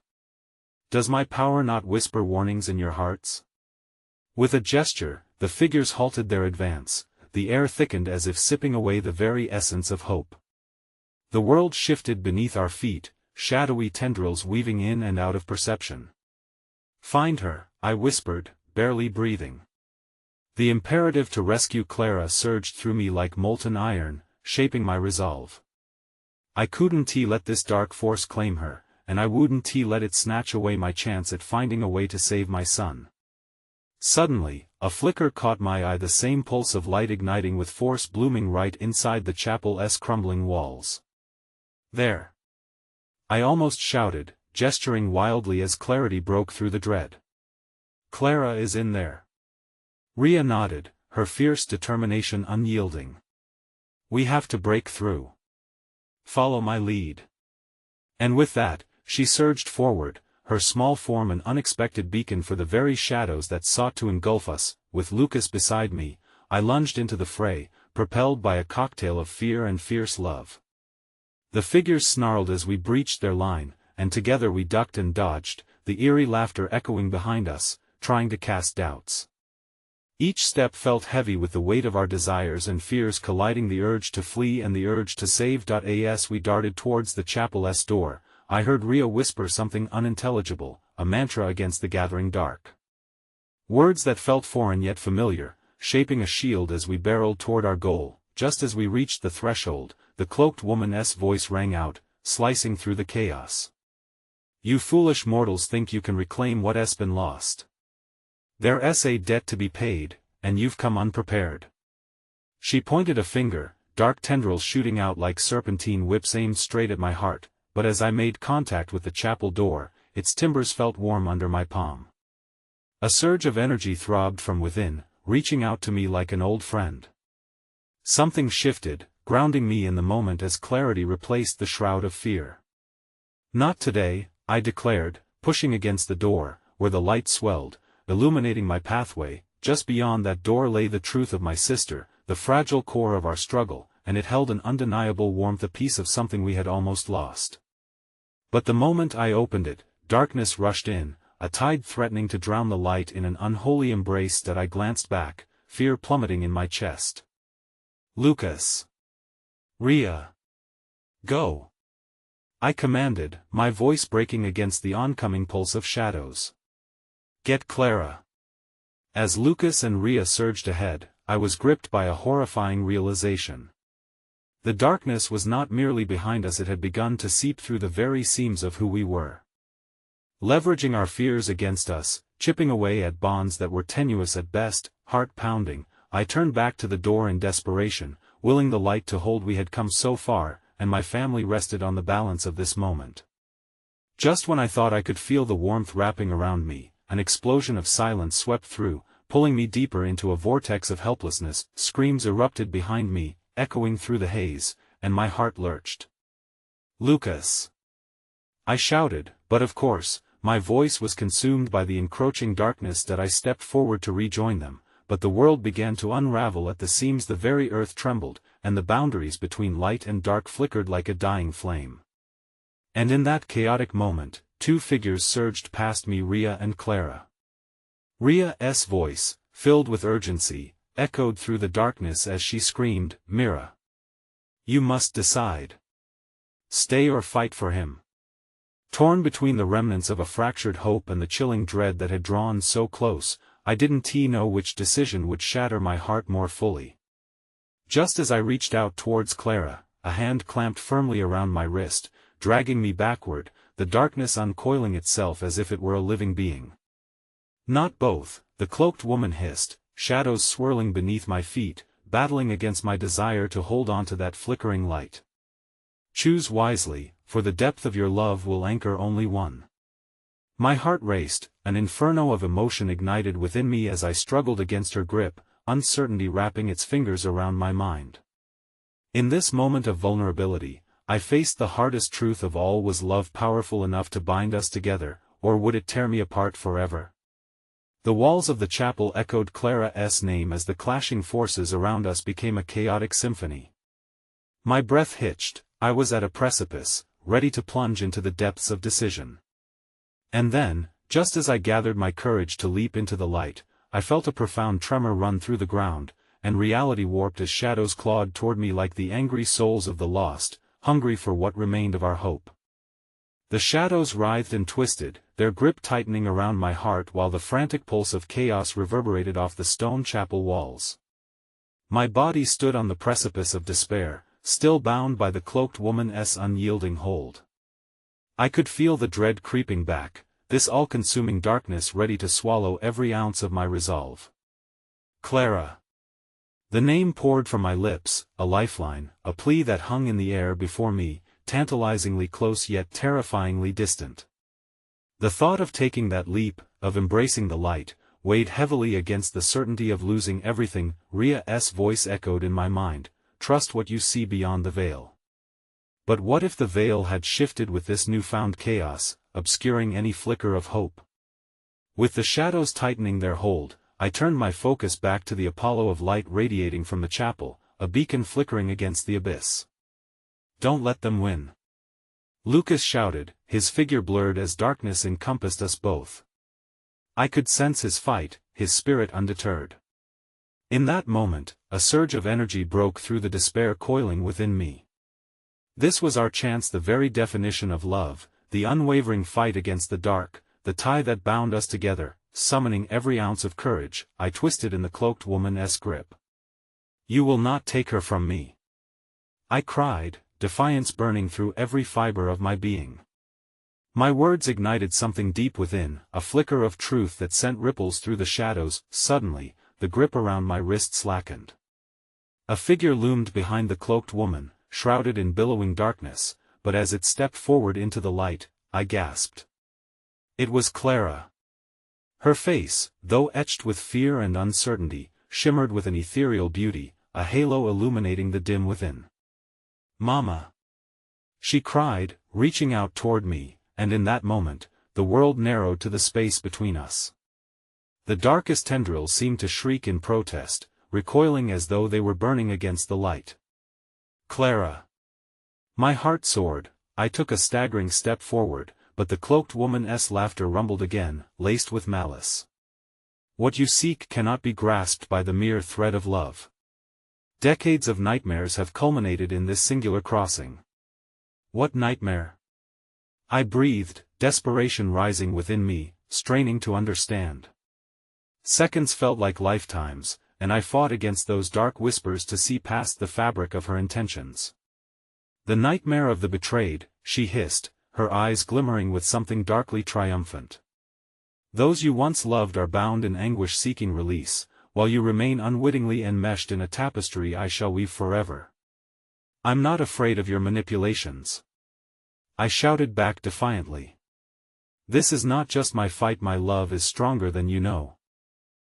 Does my power not whisper warnings in your hearts?" With a gesture, the figures halted their advance, the air thickened as if sipping away the very essence of hope. The world shifted beneath our feet, shadowy tendrils weaving in and out of perception. "Find her," I whispered, barely breathing. The imperative to rescue Clara surged through me like molten iron, shaping my resolve. I couldn't let this dark force claim her, and I wouldn't let it snatch away my chance at finding a way to save my son. Suddenly, a flicker caught my eye, the same pulse of light igniting with force blooming right inside the chapel's crumbling walls. "There!" I almost shouted, gesturing wildly as clarity broke through the dread. "Clara is in there." Rhea nodded, her fierce determination unyielding. "We have to break through. Follow my lead." And with that, she surged forward, her small form an unexpected beacon for the very shadows that sought to engulf us. With Lucas beside me, I lunged into the fray, propelled by a cocktail of fear and fierce love. The figures snarled as we breached their line, and together we ducked and dodged, the eerie laughter echoing behind us, trying to cast doubts. Each step felt heavy with the weight of our desires and fears colliding, the urge to flee and the urge to save. As we darted towards the chapel's door, I heard Rhea whisper something unintelligible, a mantra against the gathering dark. Words that felt foreign yet familiar, shaping a shield as we barreled toward our goal. Just as we reached the threshold, the cloaked woman's voice rang out, slicing through the chaos. "You foolish mortals think you can reclaim what's been lost. There's a debt to be paid, and you've come unprepared." She pointed a finger, dark tendrils shooting out like serpentine whips aimed straight at my heart, but as I made contact with the chapel door, its timbers felt warm under my palm. A surge of energy throbbed from within, reaching out to me like an old friend. Something shifted, grounding me in the moment as clarity replaced the shroud of fear. "Not today," I declared, pushing against the door, where the light swelled, illuminating my pathway. Just beyond that door lay the truth of my sister, the fragile core of our struggle, and it held an undeniable warmth, a piece of something we had almost lost. But the moment I opened it, darkness rushed in, a tide threatening to drown the light in an unholy embrace. That I glanced back, fear plummeting in my chest. "Lucas! Rhea! Go!" I commanded, my voice breaking against the oncoming pulse of shadows. "Get Clara!" As Lucas and Rhea surged ahead, I was gripped by a horrifying realization. The darkness was not merely behind us, it had begun to seep through the very seams of who we were. Leveraging our fears against us, chipping away at bonds that were tenuous at best, heart-pounding, I turned back to the door in desperation, willing the light to hold. We had come so far, and my family rested on the balance of this moment. Just when I thought I could feel the warmth wrapping around me, an explosion of silence swept through, pulling me deeper into a vortex of helplessness. Screams erupted behind me, echoing through the haze, and my heart lurched. "Lucas!" I shouted, but of course, my voice was consumed by the encroaching darkness. That I stepped forward to rejoin them, but the world began to unravel at the seams. The very earth trembled, and the boundaries between light and dark flickered like a dying flame. And in that chaotic moment, two figures surged past me, Rhea and Clara. Rhea's voice, filled with urgency, echoed through the darkness as she screamed, "Mira! You must decide. Stay or fight for him." Torn between the remnants of a fractured hope and the chilling dread that had drawn so close, I didn't know which decision would shatter my heart more fully. Just as I reached out towards Clara, a hand clamped firmly around my wrist, dragging me backward, the darkness uncoiling itself as if it were a living being. "Not both," the cloaked woman hissed, shadows swirling beneath my feet, battling against my desire to hold on to that flickering light. "Choose wisely, for the depth of your love will anchor only one." My heart raced, an inferno of emotion ignited within me as I struggled against her grip, uncertainty wrapping its fingers around my mind. In this moment of vulnerability, I faced the hardest truth of all: was love powerful enough to bind us together, or would it tear me apart forever? The walls of the chapel echoed Clara's name as the clashing forces around us became a chaotic symphony. My breath hitched, I was at a precipice, ready to plunge into the depths of decision. And then, just as I gathered my courage to leap into the light, I felt a profound tremor run through the ground, and reality warped as shadows clawed toward me like the angry souls of the lost, hungry for what remained of our hope. The shadows writhed and twisted, their grip tightening around my heart while the frantic pulse of chaos reverberated off the stone chapel walls. My body stood on the precipice of despair, still bound by the cloaked woman's unyielding hold. I could feel the dread creeping back, this all-consuming darkness ready to swallow every ounce of my resolve. Clara. The name poured from my lips, a lifeline, a plea that hung in the air before me, tantalizingly close yet terrifyingly distant. The thought of taking that leap, of embracing the light, weighed heavily against the certainty of losing everything. Rhea's voice echoed in my mind, "Trust what you see beyond the veil." But what if the veil had shifted with this newfound chaos, obscuring any flicker of hope? With the shadows tightening their hold, I turned my focus back to the Apollo of light radiating from the chapel, a beacon flickering against the abyss. "Don't let them win," Lucas shouted, his figure blurred as darkness encompassed us both. I could sense his fight, his spirit undeterred. In that moment, a surge of energy broke through the despair coiling within me. This was our chance, the very definition of love, the unwavering fight against the dark, the tie that bound us together. Summoning every ounce of courage, I twisted in the cloaked woman's grip. "You will not take her from me," I cried, defiance burning through every fiber of my being. My words ignited something deep within, a flicker of truth that sent ripples through the shadows. Suddenly, the grip around my wrist slackened. A figure loomed behind the cloaked woman, shrouded in billowing darkness, but as it stepped forward into the light, I gasped. It was Clara. Her face, though etched with fear and uncertainty, shimmered with an ethereal beauty, a halo illuminating the dim within. "Mama!" she cried, reaching out toward me, and in that moment, the world narrowed to the space between us. The darkest tendrils seemed to shriek in protest, recoiling as though they were burning against the light. "Clara!" My heart soared. I took a staggering step forward, but the cloaked woman's laughter rumbled again, laced with malice. "What you seek cannot be grasped by the mere thread of love. Decades of nightmares have culminated in this singular crossing." "What nightmare?" I breathed, desperation rising within me, straining to understand. Seconds felt like lifetimes, and I fought against those dark whispers to see past the fabric of her intentions. "The nightmare of the betrayed," she hissed, her eyes glimmering with something darkly triumphant. "Those you once loved are bound in anguish seeking release, while you remain unwittingly enmeshed in a tapestry I shall weave forever. I'm not afraid of your manipulations," I shouted back defiantly. "This is not just my fight, my love is stronger than you know."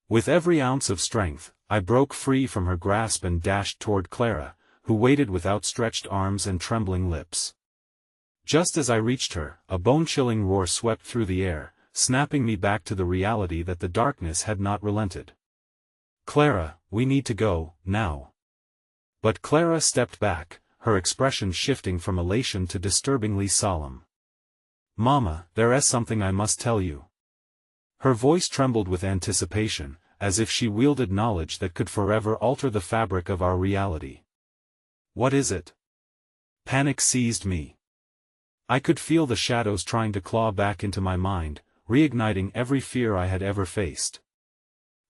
With every ounce of strength, I broke free from her grasp and dashed toward Clara, who waited with outstretched arms and trembling lips. Just as I reached her, a bone-chilling roar swept through the air, snapping me back to the reality that the darkness had not relented. Clara, we need to go, now. But Clara stepped back, her expression shifting from elation to disturbingly solemn. Mama, there's something I must tell you. Her voice trembled with anticipation, as if she wielded knowledge that could forever alter the fabric of our reality. What is it? Panic seized me. I could feel the shadows trying to claw back into my mind, reigniting every fear I had ever faced.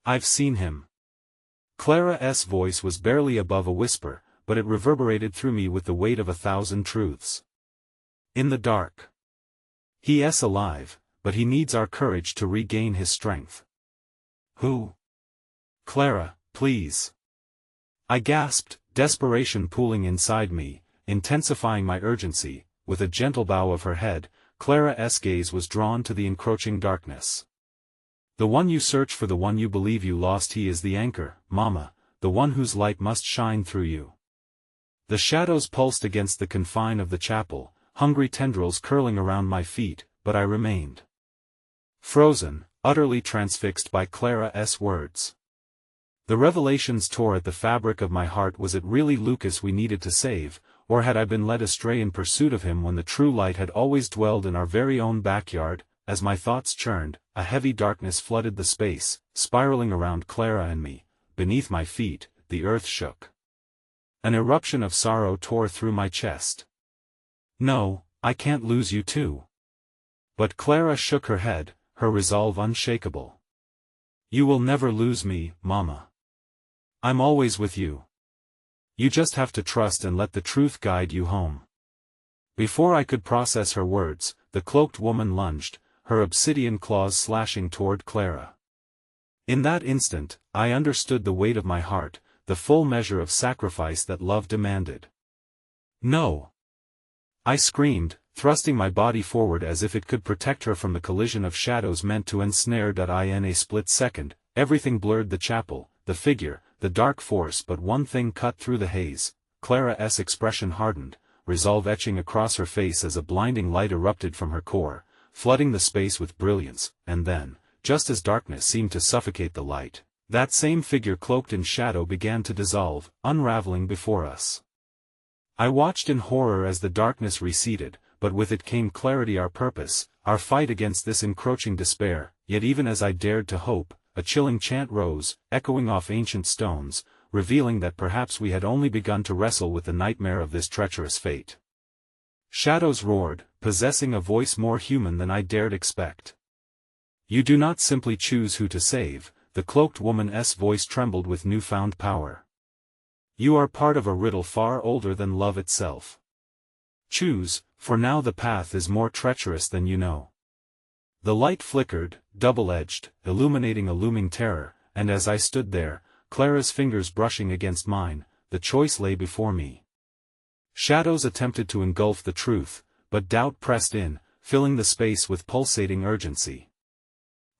I've seen him. Clara's voice was barely above a whisper, but it reverberated through me with the weight of 1,000 truths. In the dark. He's alive, but he needs our courage to regain his strength. Who? Clara, please. I gasped, desperation pooling inside me, intensifying my urgency. With a gentle bow of her head, Clara's gaze was drawn to the encroaching darkness. The one you search for, the one you believe you lost, he is the anchor, Mama, the one whose light must shine through you. The shadows pulsed against the confine of the chapel, hungry tendrils curling around my feet, but I remained frozen, utterly transfixed by Clara's words. The revelations tore at the fabric of my heart. Was it really Lucas we needed to save, or had I been led astray in pursuit of him when the true light had always dwelled in our very own backyard? As my thoughts churned, a heavy darkness flooded the space, spiraling around Clara and me. Beneath my feet, the earth shook. An eruption of sorrow tore through my chest. No, I can't lose you too. But Clara shook her head, her resolve unshakable. You will never lose me, Mama. I'm always with you. You just have to trust and let the truth guide you home. Before I could process her words, the cloaked woman lunged, her obsidian claws slashing toward Clara. In that instant, I understood the weight of my heart, the full measure of sacrifice that love demanded. No! I screamed, thrusting my body forward as if it could protect her from the collision of shadows meant to ensnare. In a split second, everything blurred: the chapel, the figure, the dark force. But one thing cut through the haze. Clara's expression hardened, resolve etching across her face as a blinding light erupted from her core, flooding the space with brilliance. And then, just as darkness seemed to suffocate the light, that same figure cloaked in shadow began to dissolve, unraveling before us. I watched in horror as the darkness receded, but with it came clarity: our purpose, our fight against this encroaching despair. Yet even as I dared to hope, a chilling chant rose, echoing off ancient stones, revealing that perhaps we had only begun to wrestle with the nightmare of this treacherous fate. Shadows roared, possessing a voice more human than I dared expect. You do not simply choose who to save. The cloaked woman's voice trembled with newfound power. You are part of a riddle far older than love itself. Choose, for now the path is more treacherous than you know. The light flickered, double-edged, illuminating a looming terror, and as I stood there, Clara's fingers brushing against mine, the choice lay before me. Shadows attempted to engulf the truth, but doubt pressed in, filling the space with pulsating urgency.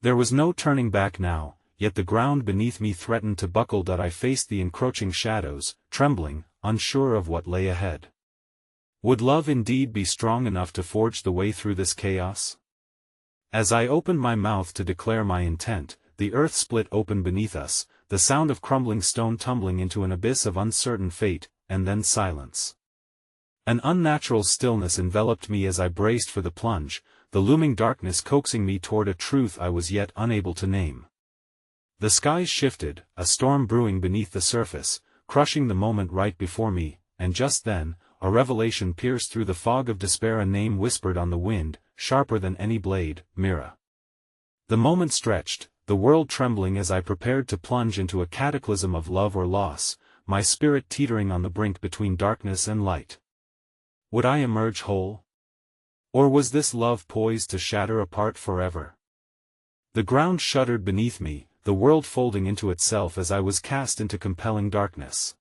There was no turning back now, yet the ground beneath me threatened to buckle. I faced the encroaching shadows, trembling, unsure of what lay ahead. Would love indeed be strong enough to forge the way through this chaos? As I opened my mouth to declare my intent, the earth split open beneath us, the sound of crumbling stone tumbling into an abyss of uncertain fate, and then silence. An unnatural stillness enveloped me as I braced for the plunge, the looming darkness coaxing me toward a truth I was yet unable to name. The skies shifted, a storm brewing beneath the surface, crushing the moment right before me, and just then, a revelation pierced through the fog of despair. A name whispered on the wind, sharper than any blade: Mira. The moment stretched, the world trembling as I prepared to plunge into a cataclysm of love or loss, my spirit teetering on the brink between darkness and light. Would I emerge whole? Or was this love poised to shatter apart forever? The ground shuddered beneath me, the world folding into itself as I was cast into compelling darkness.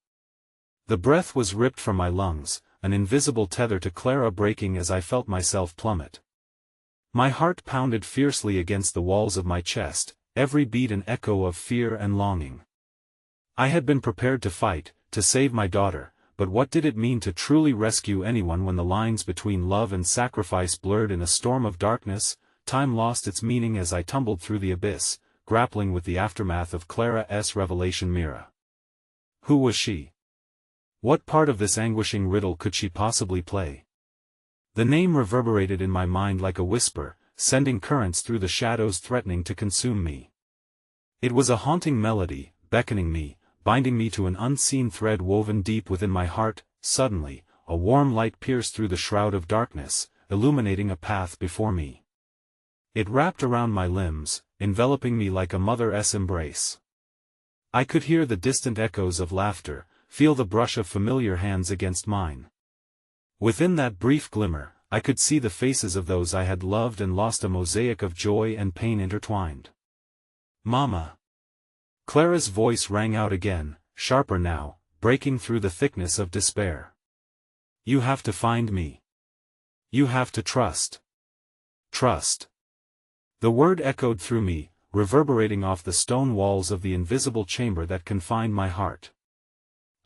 The breath was ripped from my lungs, an invisible tether to Clara breaking as I felt myself plummet. My heart pounded fiercely against the walls of my chest, every beat an echo of fear and longing. I had been prepared to fight, to save my daughter, but what did it mean to truly rescue anyone when the lines between love and sacrifice blurred in a storm of darkness? Time lost its meaning as I tumbled through the abyss, grappling with the aftermath of Clara's revelation. Mira. Who was she? What part of this anguishing riddle could she possibly play? The name reverberated in my mind like a whisper, sending currents through the shadows threatening to consume me. It was a haunting melody, beckoning me, binding me to an unseen thread woven deep within my heart. Suddenly, a warm light pierced through the shroud of darkness, illuminating a path before me. It wrapped around my limbs, enveloping me like a mother's embrace. I could hear the distant echoes of laughter, feel the brush of familiar hands against mine. Within that brief glimmer, I could see the faces of those I had loved and lost, a mosaic of joy and pain intertwined. Mama! Clara's voice rang out again, sharper now, breaking through the thickness of despair. You have to find me. You have to trust. Trust. The word echoed through me, reverberating off the stone walls of the invisible chamber that confined my heart.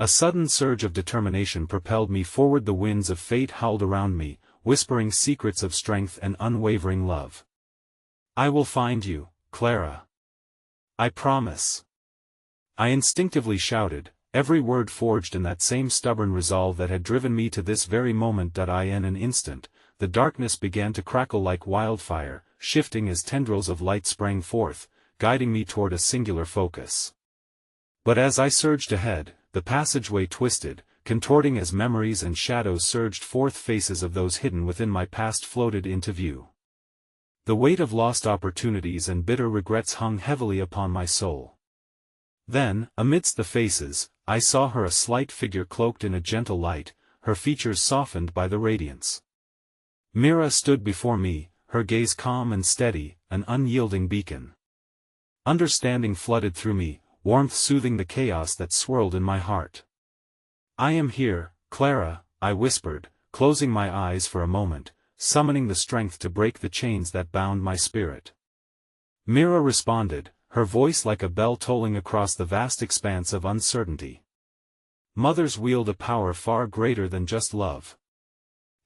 A sudden surge of determination propelled me forward. The winds of fate howled around me, whispering secrets of strength and unwavering love. I will find you, Clara. I promise. I instinctively shouted, every word forged in that same stubborn resolve that had driven me to this very moment. In an instant, the darkness began to crackle like wildfire, shifting as tendrils of light sprang forth, guiding me toward a singular focus. But as I surged ahead, the passageway twisted, contorting as memories and shadows surged forth. Faces of those hidden within my past floated into view. The weight of lost opportunities and bitter regrets hung heavily upon my soul. Then, amidst the faces, I saw her, a slight figure cloaked in a gentle light, her features softened by the radiance. Mira stood before me, her gaze calm and steady, an unyielding beacon. Understanding flooded through me, warmth soothing the chaos that swirled in my heart. I am here, Clara, I whispered, closing my eyes for a moment, summoning the strength to break the chains that bound my spirit. Mira responded, her voice like a bell tolling across the vast expanse of uncertainty. Mothers wield a power far greater than just love.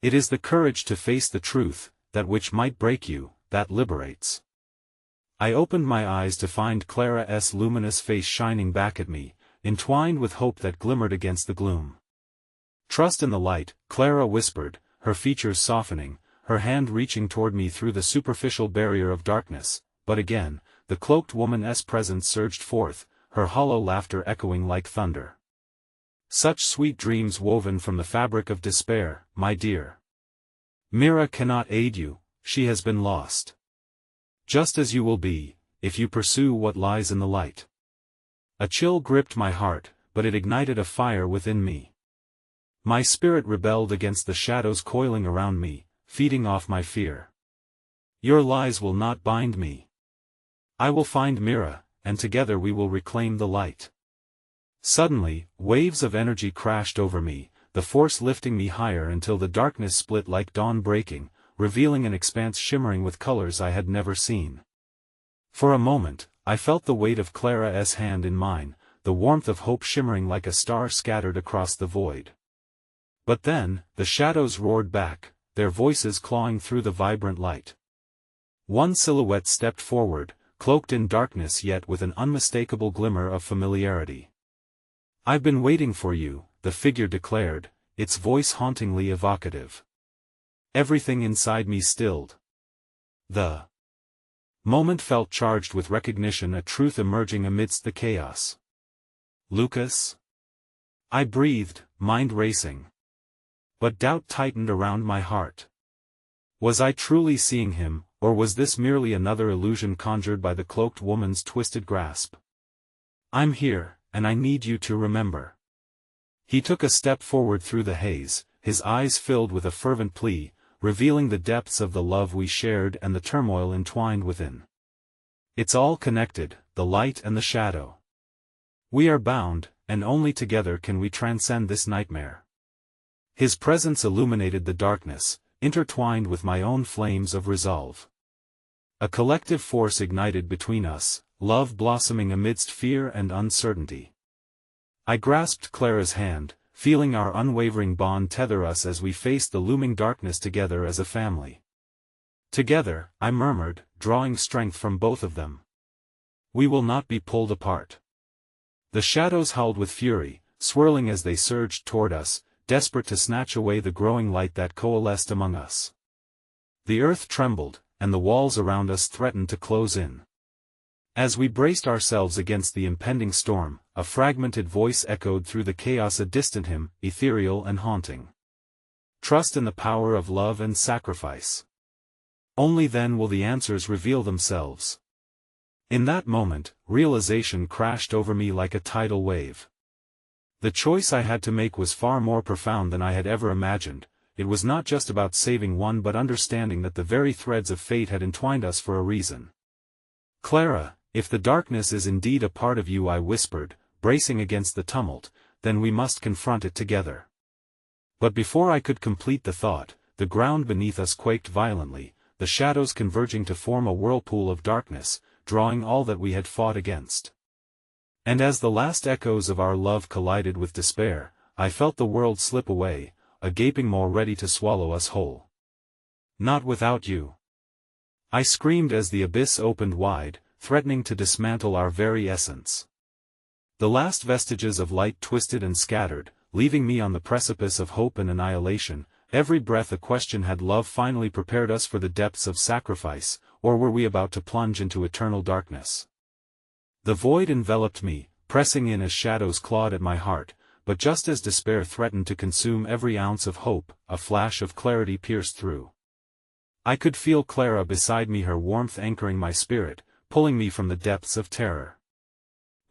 It is the courage to face the truth, that which might break you, that liberates. I opened my eyes to find Clara's luminous face shining back at me, entwined with hope that glimmered against the gloom. Trust in the light, Clara whispered, her features softening, her hand reaching toward me through the superficial barrier of darkness. But again, the cloaked woman's presence surged forth, her hollow laughter echoing like thunder. Such sweet dreams woven from the fabric of despair, my dear. Mira cannot aid you, she has been lost. Just as you will be, if you pursue what lies in the light. A chill gripped my heart, but it ignited a fire within me. My spirit rebelled against the shadows coiling around me, feeding off my fear. Your lies will not bind me. I will find Mira, and together we will reclaim the light. Suddenly, waves of energy crashed over me, the force lifting me higher until the darkness split like dawn breaking, revealing an expanse shimmering with colors I had never seen. For a moment, I felt the weight of Clara's hand in mine, the warmth of hope shimmering like a star scattered across the void. But then, the shadows roared back, their voices clawing through the vibrant light. One silhouette stepped forward, cloaked in darkness yet with an unmistakable glimmer of familiarity. I've been waiting for you, the figure declared, its voice hauntingly evocative. Everything inside me stilled. The moment felt charged with recognition, a truth emerging amidst the chaos. Lucas? I breathed, mind racing. But doubt tightened around my heart. Was I truly seeing him, or was this merely another illusion conjured by the cloaked woman's twisted grasp? I'm here, and I need you to remember. He took a step forward through the haze, his eyes filled with a fervent plea, revealing the depths of the love we shared and the turmoil entwined within. It's all connected, the light and the shadow. We are bound, and only together can we transcend this nightmare. His presence illuminated the darkness, intertwined with my own flames of resolve. A collective force ignited between us, love blossoming amidst fear and uncertainty. I grasped Clara's hand, feeling our unwavering bond tether us as we faced the looming darkness together as a family. Together, I murmured, drawing strength from both of them. We will not be pulled apart. The shadows howled with fury, swirling as they surged toward us, desperate to snatch away the growing light that coalesced among us. The earth trembled, and the walls around us threatened to close in. As we braced ourselves against the impending storm, a fragmented voice echoed through the chaos, a distant hymn, ethereal and haunting. Trust in the power of love and sacrifice. Only then will the answers reveal themselves. In that moment, realization crashed over me like a tidal wave. The choice I had to make was far more profound than I had ever imagined. It was not just about saving one but understanding that the very threads of fate had entwined us for a reason. "Clara, if the darkness is indeed a part of you," I whispered, bracing against the tumult, "then we must confront it together." But before I could complete the thought, the ground beneath us quaked violently, the shadows converging to form a whirlpool of darkness, drawing all that we had fought against. And as the last echoes of our love collided with despair, I felt the world slip away, a gaping maw ready to swallow us whole. "Not without you!" I screamed as the abyss opened wide, threatening to dismantle our very essence. The last vestiges of light twisted and scattered, leaving me on the precipice of hope and annihilation. Every breath a question: had love finally prepared us for the depths of sacrifice, or were we about to plunge into eternal darkness? The void enveloped me, pressing in as shadows clawed at my heart, but just as despair threatened to consume every ounce of hope, a flash of clarity pierced through. I could feel Clara beside me, her warmth anchoring my spirit, pulling me from the depths of terror.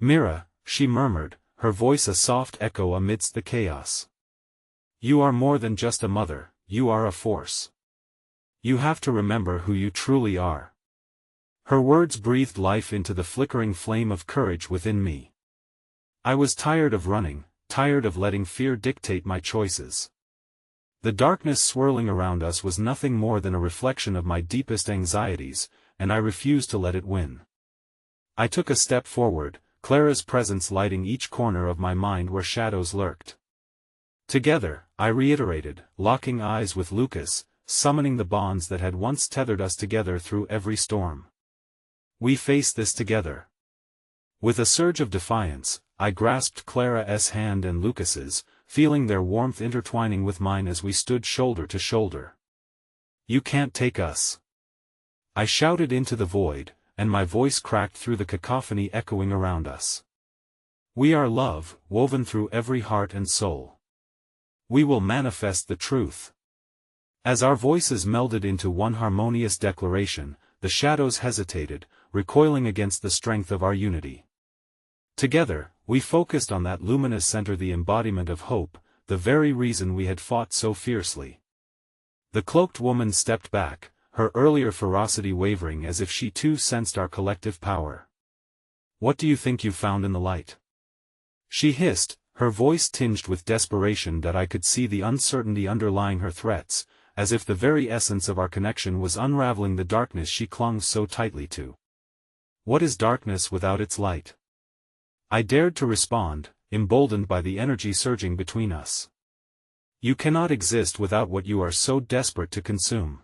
"Mira," she murmured, her voice a soft echo amidst the chaos. "You are more than just a mother, you are a force. You have to remember who you truly are." Her words breathed life into the flickering flame of courage within me. I was tired of running, tired of letting fear dictate my choices. The darkness swirling around us was nothing more than a reflection of my deepest anxieties, and I refused to let it win. I took a step forward, Clara's presence lighting each corner of my mind where shadows lurked. "Together," I reiterated, locking eyes with Lucas, summoning the bonds that had once tethered us together through every storm. "We face this together." With a surge of defiance, I grasped Clara's hand and Lucas's, feeling their warmth intertwining with mine as we stood shoulder to shoulder. "You can't take us!" I shouted into the void, and my voice cracked through the cacophony echoing around us. "We are love, woven through every heart and soul. We will manifest the truth." As our voices melded into one harmonious declaration, the shadows hesitated, recoiling against the strength of our unity. Together, we focused on that luminous center, the embodiment of hope, the very reason we had fought so fiercely. The cloaked woman stepped back, her earlier ferocity wavering as if she too sensed our collective power. "What do you think you found in the light?" she hissed, her voice tinged with desperation that I could see the uncertainty underlying her threats, as if the very essence of our connection was unraveling the darkness she clung so tightly to. "What is darkness without its light?" I dared to respond, emboldened by the energy surging between us. "You cannot exist without what you are so desperate to consume."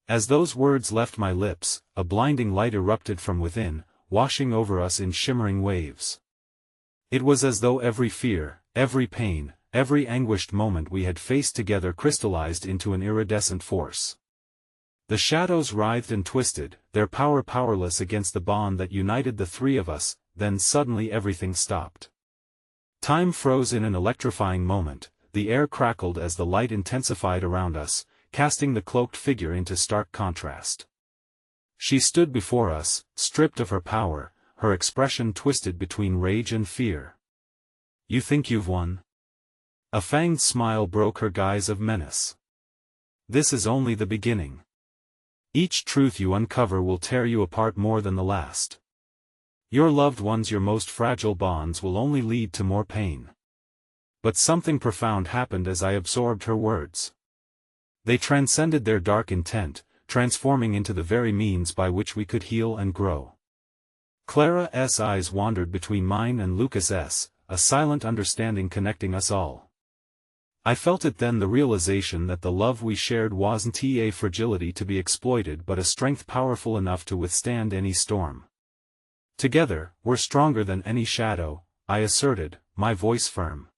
As those words left my lips, a blinding light erupted from within, washing over us in shimmering waves. It was as though every fear, every pain, every anguished moment we had faced together crystallized into an iridescent force. The shadows writhed and twisted, their power powerless against the bond that united the three of us. Then suddenly everything stopped. Time froze in an electrifying moment, the air crackled as the light intensified around us, casting the cloaked figure into stark contrast. She stood before us, stripped of her power, her expression twisted between rage and fear. "You think you've won?" A fanged smile broke her guise of menace. "This is only the beginning. Each truth you uncover will tear you apart more than the last. Your loved ones, your most fragile bonds, will only lead to more pain." But something profound happened as I absorbed her words. They transcended their dark intent, transforming into the very means by which we could heal and grow. Clara's eyes wandered between mine and Lucas's, a silent understanding connecting us all. I felt it then, the realization that the love we shared wasn't a fragility to be exploited but a strength powerful enough to withstand any storm. Together, we're stronger than any shadow, I asserted, my voice firm.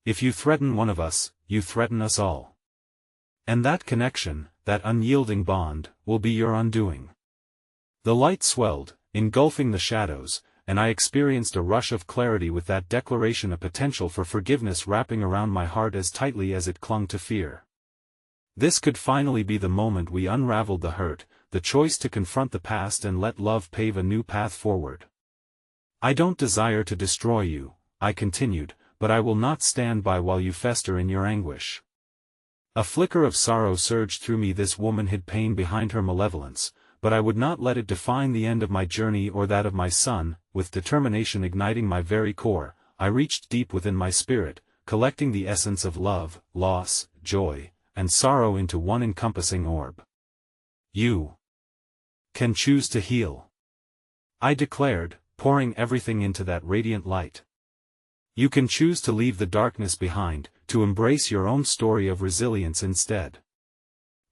If you threaten one of us, you threaten us all. And that connection, that unyielding bond, will be your undoing. The light swelled, engulfing the shadows, and I experienced a rush of clarity with that declaration, a potential for forgiveness wrapping around my heart as tightly as it clung to fear. This could finally be the moment we unraveled the hurt, the choice to confront the past and let love pave a new path forward. I don't desire to destroy you, I continued, but I will not stand by while you fester in your anguish. A flicker of sorrow surged through me. This woman hid pain behind her malevolence, but I would not let it define the end of my journey or that of my son. With determination igniting my very core, I reached deep within my spirit, collecting the essence of love, loss, joy, and sorrow into one encompassing orb. You can choose to heal, I declared, pouring everything into that radiant light. You can choose to leave the darkness behind, to embrace your own story of resilience instead.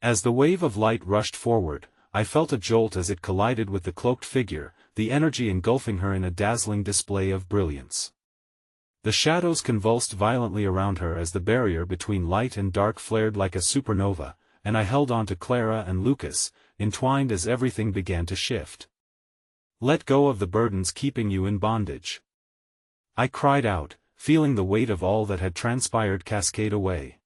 As the wave of light rushed forward, I felt a jolt as it collided with the cloaked figure, the energy engulfing her in a dazzling display of brilliance. The shadows convulsed violently around her as the barrier between light and dark flared like a supernova, and I held on to Clara and Lucas, entwined as everything began to shift. Let go of the burdens keeping you in bondage, I cried out, feeling the weight of all that had transpired cascade away.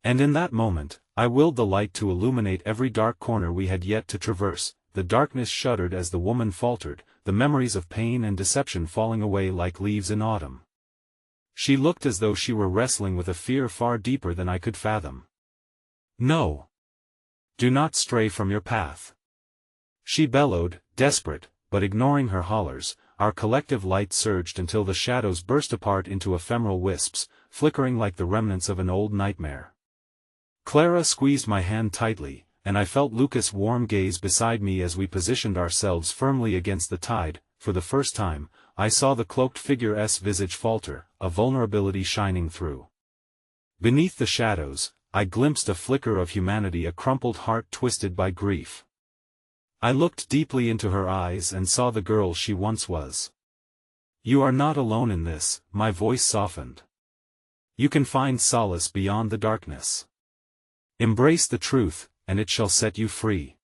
And in that moment, I willed the light to illuminate every dark corner we had yet to traverse. The darkness shuddered as the woman faltered, the memories of pain and deception falling away like leaves in autumn. She looked as though she were wrestling with a fear far deeper than I could fathom. No. Do not stray from your path, she bellowed, desperate, but ignoring her hollers. Our collective light surged until the shadows burst apart into ephemeral wisps, flickering like the remnants of an old nightmare. Clara squeezed my hand tightly, and I felt Lucas' warm gaze beside me as we positioned ourselves firmly against the tide. For the first time, I saw the cloaked figure's visage falter, a vulnerability shining through. Beneath the shadows, I glimpsed a flicker of humanity, a crumpled heart twisted by grief. I looked deeply into her eyes and saw the girl she once was. You are not alone in this, my voice softened. You can find solace beyond the darkness. Embrace the truth, and it shall set you free.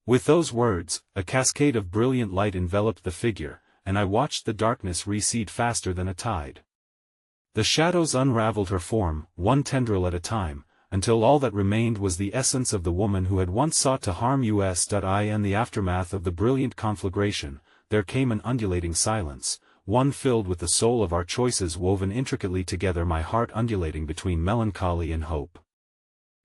With those words, a cascade of brilliant light enveloped the figure, and I watched the darkness recede faster than a tide. The shadows unraveled her form, one tendril at a time, until all that remained was the essence of the woman who had once sought to harm us. In the aftermath of the brilliant conflagration, there came an undulating silence, one filled with the soul of our choices woven intricately together, my heart undulating between melancholy and hope.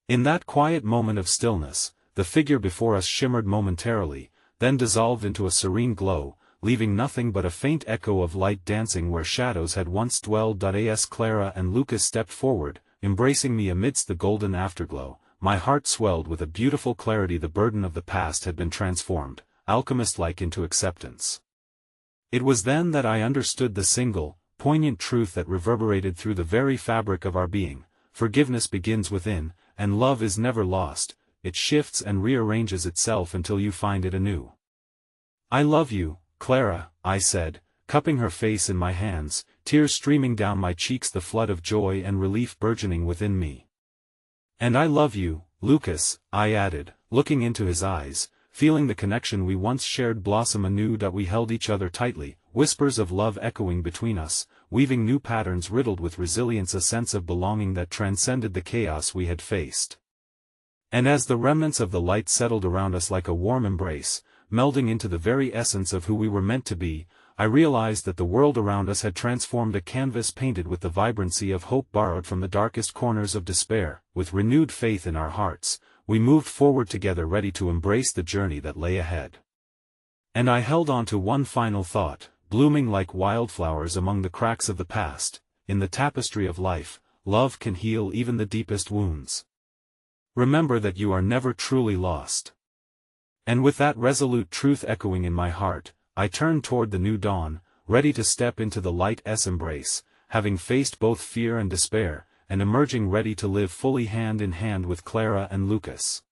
In that quiet moment of stillness, the figure before us shimmered momentarily, then dissolved into a serene glow, leaving nothing but a faint echo of light dancing where shadows had once dwelled. As Clara and Lucas stepped forward, embracing me amidst the golden afterglow, my heart swelled with a beautiful clarity. The burden of the past had been transformed, alchemist-like, into acceptance. It was then that I understood the single, poignant truth that reverberated through the very fabric of our being: forgiveness begins within, and love is never lost, it shifts and rearranges itself until you find it anew. I love you, Clara, I said, cupping her face in my hands, tears streaming down my cheeks, the flood of joy and relief burgeoning within me. And I love you, Lucas, I added, looking into his eyes, feeling the connection we once shared blossom anew. We held each other tightly, whispers of love echoing between us, weaving new patterns riddled with resilience, a sense of belonging that transcended the chaos we had faced. And as the remnants of the light settled around us like a warm embrace, melding into the very essence of who we were meant to be, I realized that the world around us had transformed, a canvas painted with the vibrancy of hope borrowed from the darkest corners of despair. With renewed faith in our hearts, we moved forward together, ready to embrace the journey that lay ahead. And I held on to one final thought, blooming like wildflowers among the cracks of the past: in the tapestry of life, love can heal even the deepest wounds. Remember that you are never truly lost. And with that resolute truth echoing in my heart, I turned toward the new dawn, ready to step into the light's embrace, having faced both fear and despair, and emerging ready to live fully hand in hand with Clara and Lucas.